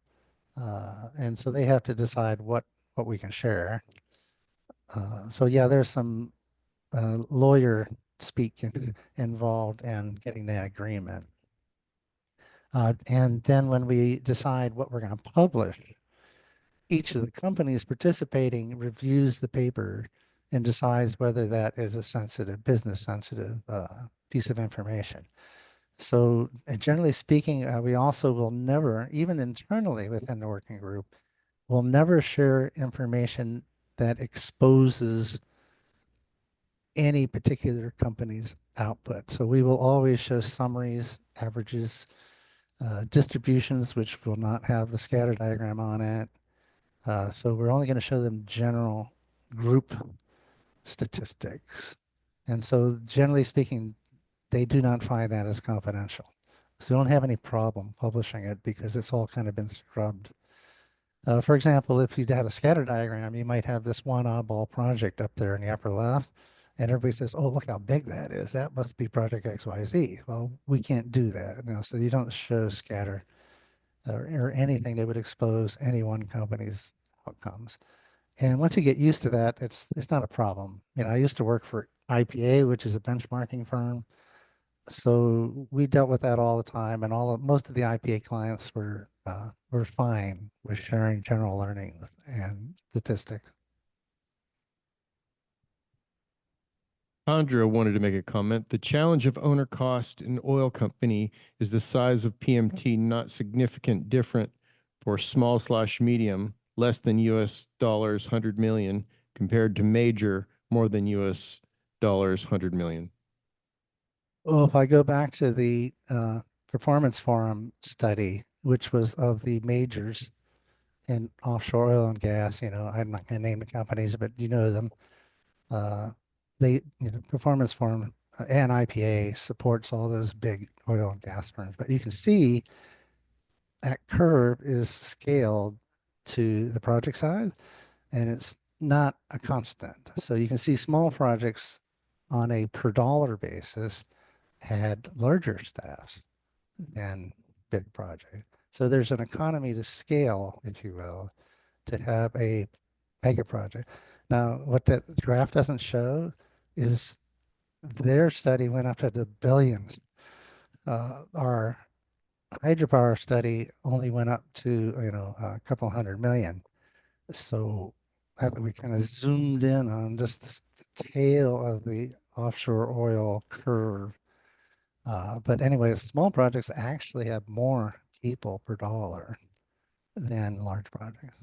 And so they have to decide what we can share. So yeah, there's some lawyer speak involved in getting that agreement. And then when we decide what we're going to publish, each of the companies participating reviews the paper and decides whether that is a sensitive, business sensitive piece of information. So generally speaking, we also will never, even internally within the working group, will never share information that exposes any particular company's output. So we will always show summaries, averages, distributions, which will not have the scatter diagram on it. So we're only going to show them general group statistics. And so generally speaking, they do not find that as confidential. So we don't have any problem publishing it because it's all kind of been scrubbed. For example, if you had a scatter diagram, you might have this one oddball project up there in the upper left, and everybody says, oh, look how big that is. That must be project XYZ. Well, we can't do that. So you don't show scatter or anything that would expose any one company's outcomes. And once you get used to that, it's not a problem. I used to work for IPA, which is a benchmarking firm. So we dealt with that all the time, and most of the IPA clients were fine with sharing general learning and statistics. Andrea wanted to make a comment. The challenge of owner cost in oil company is the size of PMT not significant different for small/medium, less than US dollars 100 million, compared to major, more than US dollars 100 million. Well, if I go back to the performance forum study, which was of the majors in offshore oil and gas, I'm not going to name the companies, but you know them. Performance forum and IPA supports all those big oil and gas firms, but you can see that curve is scaled to the project side, and it's not a constant. So you can see small projects on a per dollar basis had larger staffs than big projects. So there's an economy to scale, if you will, to have a mega project. Now, what that graph doesn't show is their study went up to the billions. Our hydropower study only went up to, a couple hundred million. So we kind of zoomed in on just the tail of the offshore oil curve. But anyway, small projects actually have more people per dollar than large projects.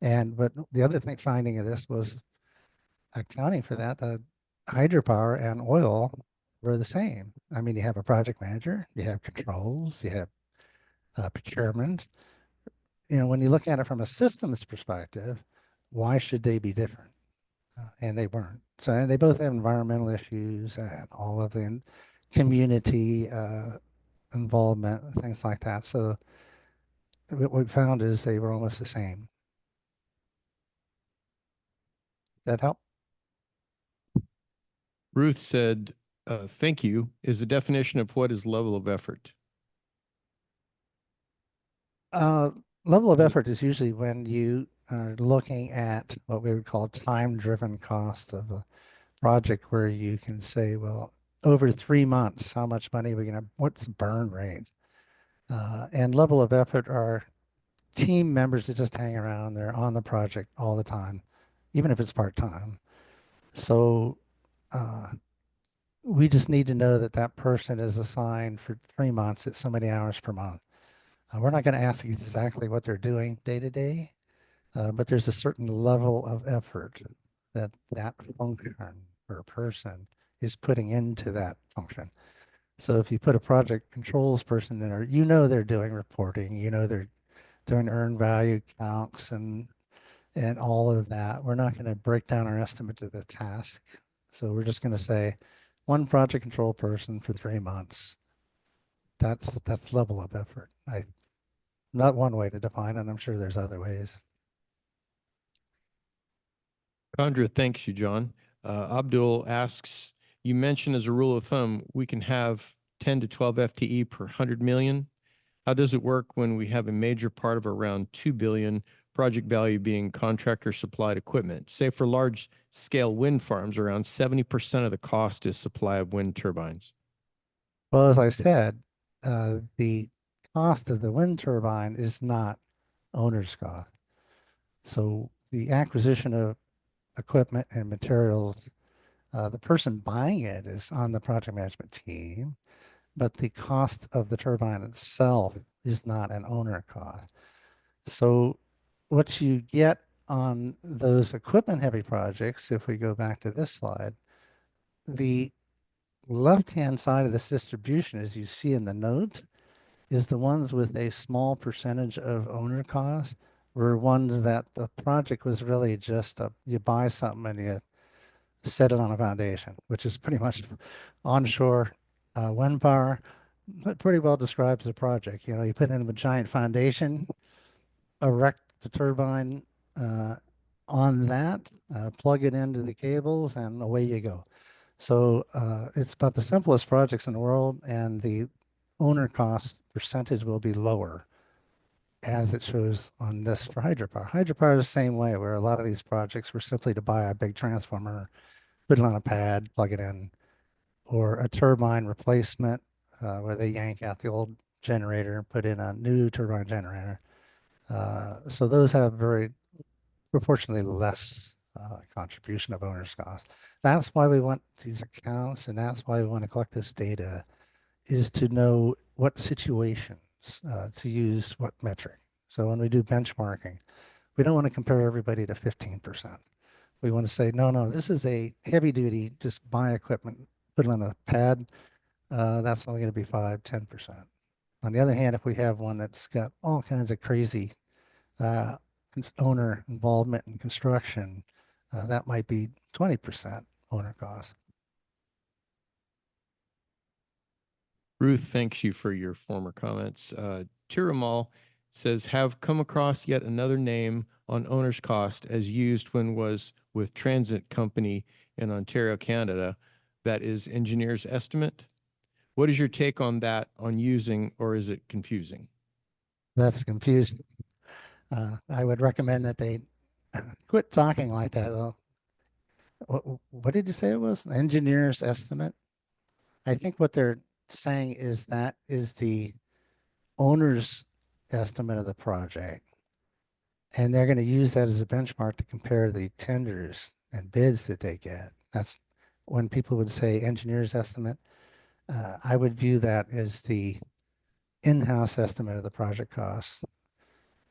But the other thing finding of this was accounting for that, the hydropower and oil were the same. I mean, you have a project manager, you have controls, you have procurement. When you look at it from a systems perspective, why should they be different? And they weren't. So and they both have environmental issues and all of the community involvement, things like that. So what we found is they were almost the same. That help? Ruth said, thank you, is the definition of what is level of effort. Level of effort is usually when you are looking at what we would call time-driven cost of a project, where you can say, well, over 3 months, how much money are we going to, what's the burn rate? And level of effort are team members that just hang around. They're on the project all the time, even if it's part-time. So we just need to know that that person is assigned for 3 months at so many hours per month. We're not going to ask exactly what they're doing day to day, but there's a certain level of effort that that function or person is putting into that function. So if you put a project controls person in there, they're doing reporting, they're doing earned value counts and all of that. We're not going to break down our estimate to the task. So we're just going to say one project control person for 3 months. That's level of effort. Not one way to define it. I'm sure there's other ways. Chandra thanks you, John. Abdul asks, you mentioned as a rule of thumb, we can have 10 to 12 FTE per 100 million. How does it work when we have a major part of around 2 billion project value being contractor supplied equipment? Say for large scale wind farms, around 70% of the cost is supply of wind turbines. Well, as I said, the cost of the wind turbine is not owner's cost. So the acquisition of equipment and materials, the person buying it is on the project management team, but the cost of the turbine itself is not an owner cost. So what you get on those equipment heavy projects, if we go back to this slide, the left-hand side of this distribution, as you see in the note, is the ones with a small percentage of owner cost were ones that the project was really just you buy something and you set it on a foundation, which is pretty much onshore wind power. That pretty well describes the project. You put in a giant foundation, erect the turbine on that, plug it into the cables, and away you go. So it's about the simplest projects in the world, and the owner cost percentage will be lower, as it shows on this for hydropower. Hydropower is the same way, where a lot of these projects were simply to buy a big transformer, put it on a pad, plug it in, or a turbine replacement, where they yank out the old generator and put in a new turbine generator. So those have very proportionally less contribution of owner's cost. That's why we want these accounts, and that's why we want to collect this data, is to know what situations to use what metric. So when we do benchmarking, we don't want to compare everybody to 15%. We want to say, no, this is a heavy duty, just buy equipment, put it on a pad. That's only going to be 5-10%. On the other hand, if we have one that's got all kinds of crazy owner involvement in construction, that might be 20% owner cost. Ruth, thanks you for your former comments. Tiramal, says, have come across yet another name on owner's cost as used when was with transit company in Ontario, Canada. That is engineer's estimate. What is your take on that on using, or is it confusing? That's confusing. I would recommend that they quit talking like that. What did you say it was? Engineer's estimate? I think what they're saying is that is the owner's estimate of the project. And they're going to use that as a benchmark to compare the tenders and bids that they get. That's when people would say engineer's estimate. I would view that as the in-house estimate of the project costs.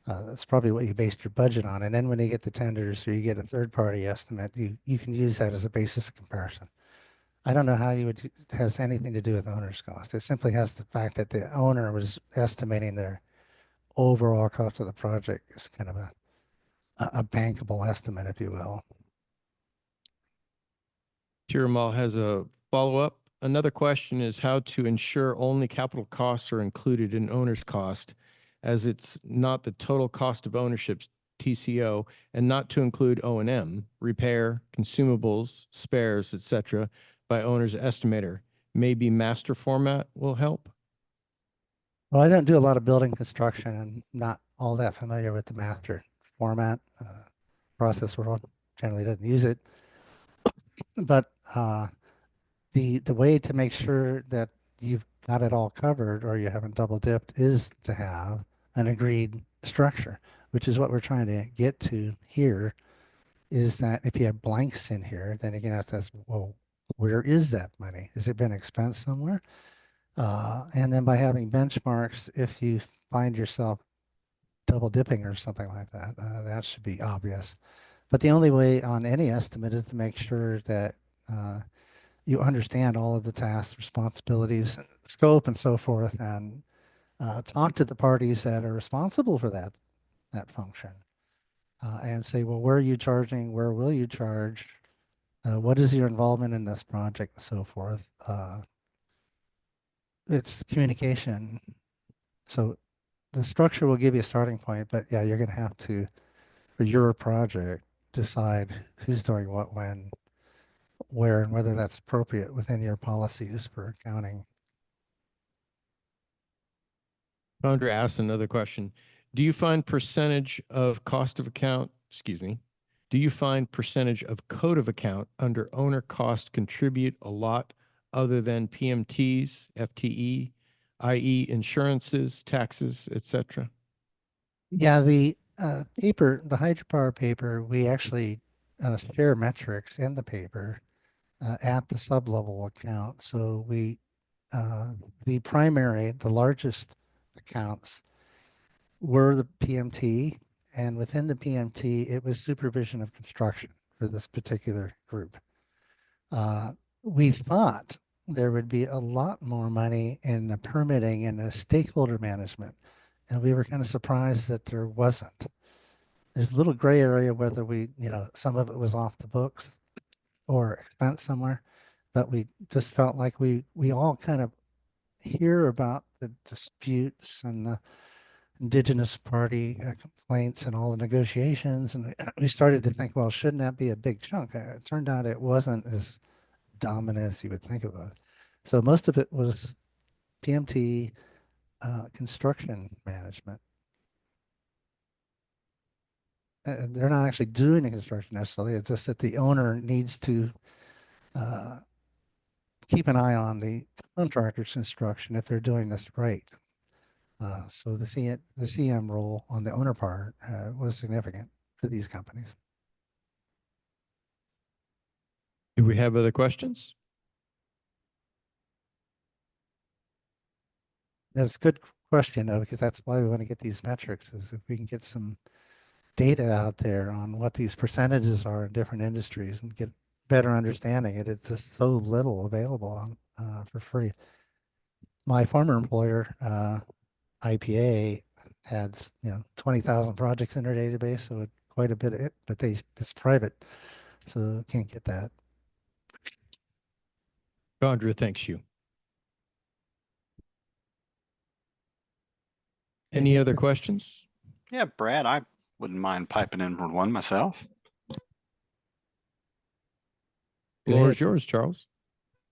That's probably what you based your budget on. And then when you get the tenders or you get a third-party estimate, you can use that as a basis of comparison. I don't know how you would, it has anything to do with owner's cost. It simply has the fact that the owner was estimating their overall cost of the project is kind of a bankable estimate, if you will. Tiramal has a follow-up. Another question is how to ensure only capital costs are included in owner's cost, as it's not the total cost of ownership's TCO, and not to include O&M, repair, consumables, spares, etc., by owner's estimator. Maybe master format will help. Well, I don't do a lot of building construction and not all that familiar with the master format. Process world generally doesn't use it, but the way to make sure that you've got it all covered or you haven't double dipped is to have an agreed structure, which is what we're trying to get to here. Is that if you have blanks in here, then you're gonna have to ask, well, where is that money? Has it been expensed somewhere? And then by having benchmarks, if you find yourself double dipping or something like that, that should be obvious. But the only way on any estimate is to make sure that you understand all of the tasks, responsibilities, scope, and so forth, and talk to the parties that are responsible for that function, and say, well, where are you charging? Where will you charge? What is your involvement in this project, and so forth. It's communication. So the structure will give you a starting point, but yeah, you're going to have to, for your project, decide who's doing what, when, where, and whether that's appropriate within your policies for accounting. Chandra asked another question. Do you find percentage of cost of account, do you find percentage of code of account under owner cost contribute a lot other than PMTs, FTE, i.e. insurances, taxes, etc.? Yeah, the paper, the hydropower paper, we actually share metrics in the paper at the sub-level account. So the primary, the largest accounts were the PMT, and within the PMT, it was supervision of construction for this particular group. We thought there would be a lot more money in the permitting and the stakeholder management, and we were kind of surprised that there wasn't. There's a little gray area whether some of it was off the books or expense somewhere, but we just felt like we all kind of hear about the disputes and the indigenous party complaints and all the negotiations, and we started to think, well, shouldn't that be a big chunk? It turned out it wasn't as dominant as you would think about it. So most of it was PMT, construction management. They're not actually doing the construction necessarily. It's just that the owner needs to keep an eye on the contractor's construction if they're doing this right. So the CM role on the owner part was significant for these companies. Do we have other questions? That's a good question, though, because that's why we want to get these metrics, is if we can get some data out there on what these percentages are in different industries and get better understanding it. It's just so little available on for free. My former employer, IPA, had 20,000 projects in their database, so quite a bit of it, but it's private, so can't get that. Chandra, thanks you. Any other questions? Yeah, Brad, I wouldn't mind piping in for one myself. Go Floor ahead. is yours, Charles.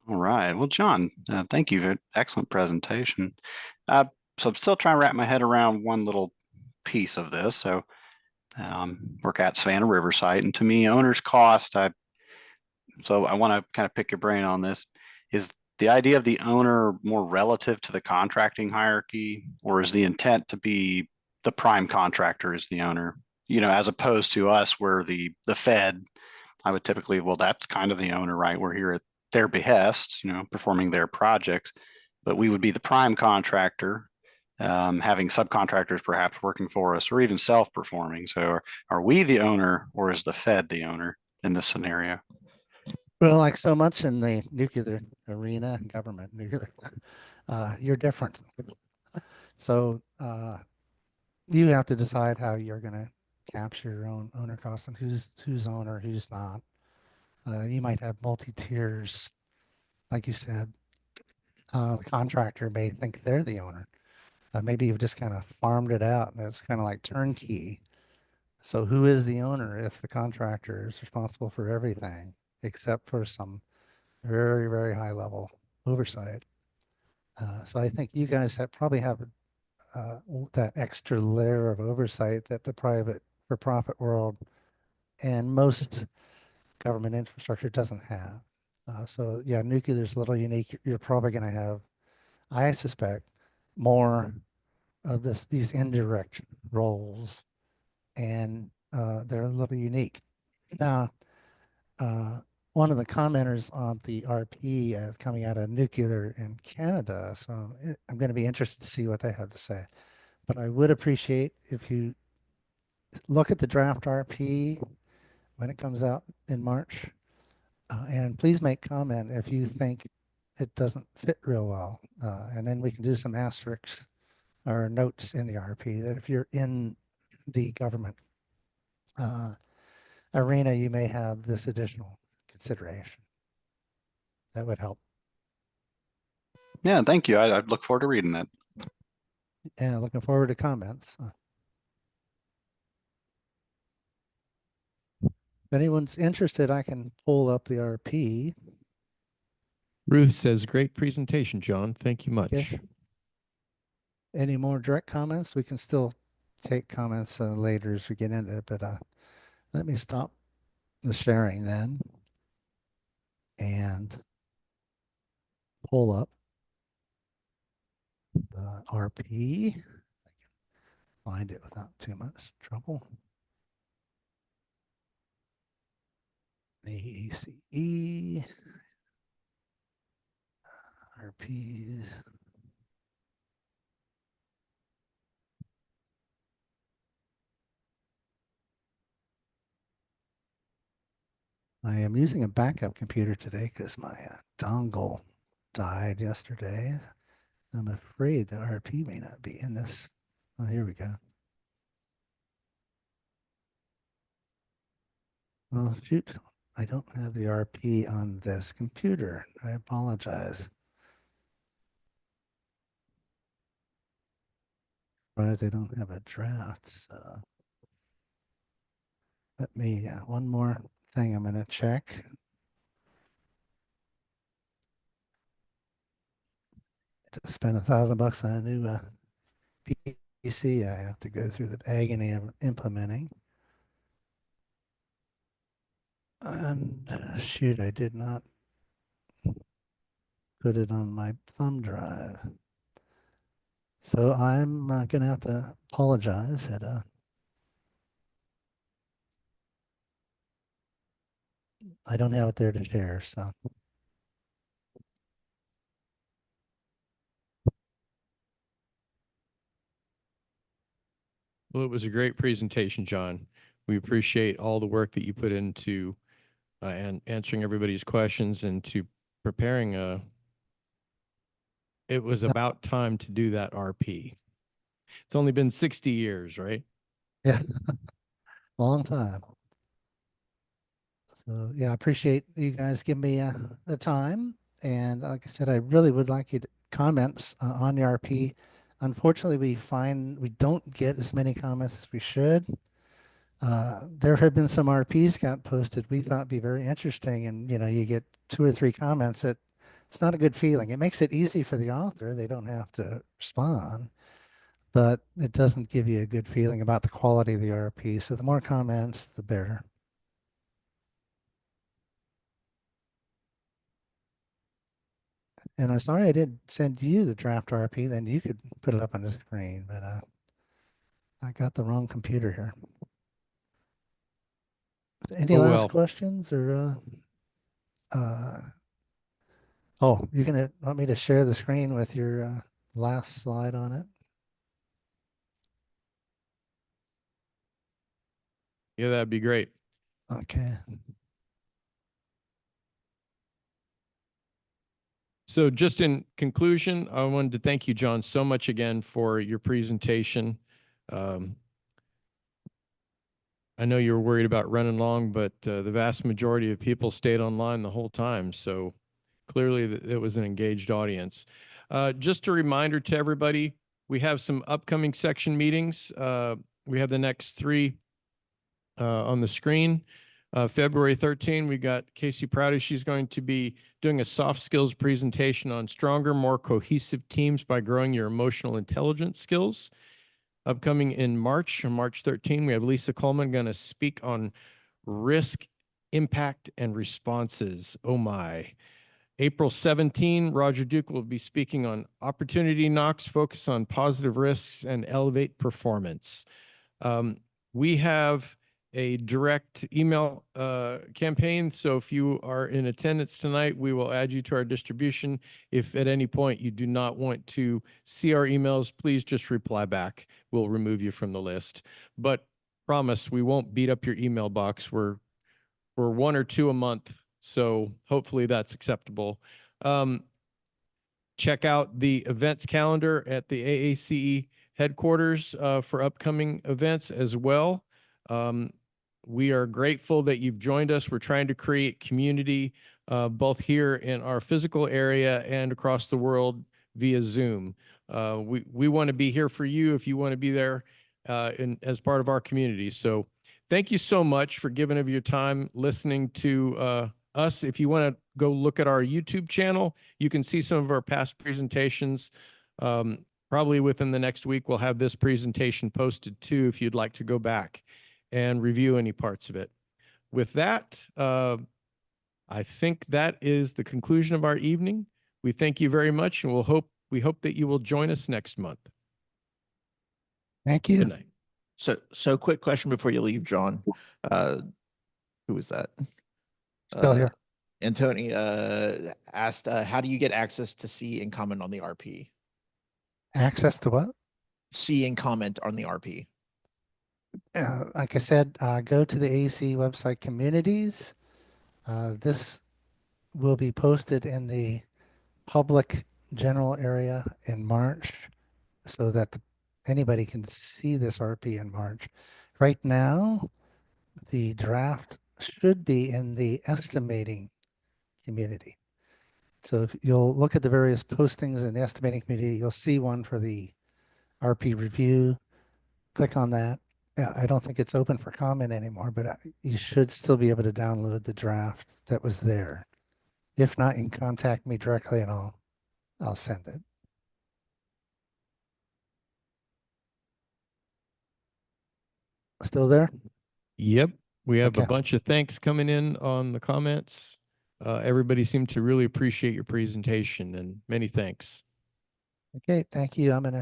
All right. Well, John, thank you for excellent presentation. So I'm still trying to wrap my head around one little piece of this. So work at Savannah River site, and to me, owner's cost. So I want to kind of pick your brain on this. Is the idea of the owner more relative to the contracting hierarchy, or is the intent to be the prime contractor is the owner? You know, as opposed to us, where the Fed, I would typically, well, that's kind of the owner, right? We're here at their behest, you know, performing their projects, but we would be the prime contractor, having subcontractors perhaps working for us, or even self-performing. So are we the owner, or is the Fed the owner in this scenario? Well, like so much in the nuclear arena, government nuclear, you're different. So you have to decide how you're going to capture your own owner costs and who's owner, who's not. You might have multi-tiers, like you said. The contractor may think they're the owner. Maybe you've just kind of farmed it out and it's kind of like turnkey. So who is the owner if the contractor is responsible for everything except for some very, very high level oversight? So I think you guys probably have that extra layer of oversight that the private for-profit world and most government infrastructure doesn't have. So yeah, nuclear is a little unique. You're probably going to have, I suspect, more of these indirect roles, and they're a little unique. Now, one of the commenters on the RP is coming out of nuclear in Canada, so I'm going to be interested to see what they have to say. But I would appreciate if you look at the draft RP when it comes out in March, and please make comment if you think it doesn't fit real well, and then we can do some asterisks or notes in the RP that if you're in the government arena, you may have this additional consideration. That would help. Yeah, thank you. I look forward to reading that. And looking forward to comments. If anyone's interested, I can pull up the RP. Ruth says, great presentation, John. Thank you much. Okay. Any more direct comments? We can still take comments later as we get into it, but let me stop the sharing then and pull up the RP. I can find it without too much trouble. The AACE RPs. I am using a backup computer today because my dongle died yesterday. I'm afraid the RP may not be in this. Oh, here we go. Well, shoot, I don't have the RP on this computer. I apologize. Surprised I don't have a draft. So let me, one more thing I'm going to check. To spend $1,000 on a new PC, I have to go through the agony of implementing. And shoot, I did not put it on my thumb drive. So I'm going to have to apologize that I don't have it there to share. So Well, it was a great presentation, John. We appreciate all the work that you put into and answering everybody's questions and to preparing it was about time to do that RP. It's only been 60 years, right? yeah, long time. So yeah, I appreciate you guys giving me the time. And like I said, I really would like you to comments on the RP. Unfortunately, we find we don't get as many comments as we should. There have been some RPs got posted we thought be very interesting, and you get 2 or 3 comments. It's not a good feeling. It makes it easy for the author; they don't have to respond, but it doesn't give you a good feeling about the quality of the RP. So the more comments, the better. And I'm sorry I didn't send you the draft RP. Then you could put it up on the screen, but I got the wrong computer here. Any Oh, last well. questions or oh, you're gonna want me to share the screen with your last slide on it? Yeah, that'd be great. Okay. So just in conclusion, I wanted to thank you, John, so much again for your presentation. I know you were worried about running long, but the vast majority of people stayed online the whole time. So clearly it was an engaged audience. Just a reminder to everybody, we have some upcoming section meetings. We have the next 3 on the screen. February 13, we got Casey Prouty. She's going to be doing a soft skills presentation on stronger, more cohesive teams by growing your emotional intelligence skills. Upcoming in March, on March 13, we have Lisa Coleman going to speak on risk, impact, and responses. Oh my. April 17, Roger Duke will be speaking on opportunity knocks, focus on positive risks, and elevate performance. We have a direct email campaign. So if you are in attendance tonight, we will add you to our distribution. If at any point you do not want to see our emails, please just reply back. We'll remove you from the list. But promise, we won't beat up your email box. We're 1 or 2 a month. So hopefully that's acceptable. Check out the events calendar at the AACE headquarters for upcoming events as well. We are grateful that you've joined us. We're trying to create community both here in our physical area and across the world via Zoom. We want to be here for you if you want to be there as part of our community. So thank you so much for giving of your time listening to us. If you want to go look at our YouTube channel, you can see some of our past presentations. Probably within the next week, we'll have this presentation posted too, if you'd like to go back and review any parts of it. With that, I think that is the conclusion of our evening. We thank you very much, and we hope that you will join us next month. Thank you. Good night. So quick question before you leave, John. Who was that? Still here. And Tony asked, how do you get access to see and comment on the RP? Access to what? See and comment on the RP. Like I said, go to the AACE website communities. This will be posted in the public general area in March so that anybody can see this RP in March. Right now, the draft should be in the estimating community. So if you'll look at the various postings in the estimating community, you'll see one for the RP review. Click on that. I don't think it's open for comment anymore, but you should still be able to download the draft that was there. If not, you can contact me directly and I'll send it. Still there? Yep. We have a Okay. bunch of thanks coming in on the comments. Everybody seemed to really appreciate your presentation, and many thanks. Okay, thank you. I'm going to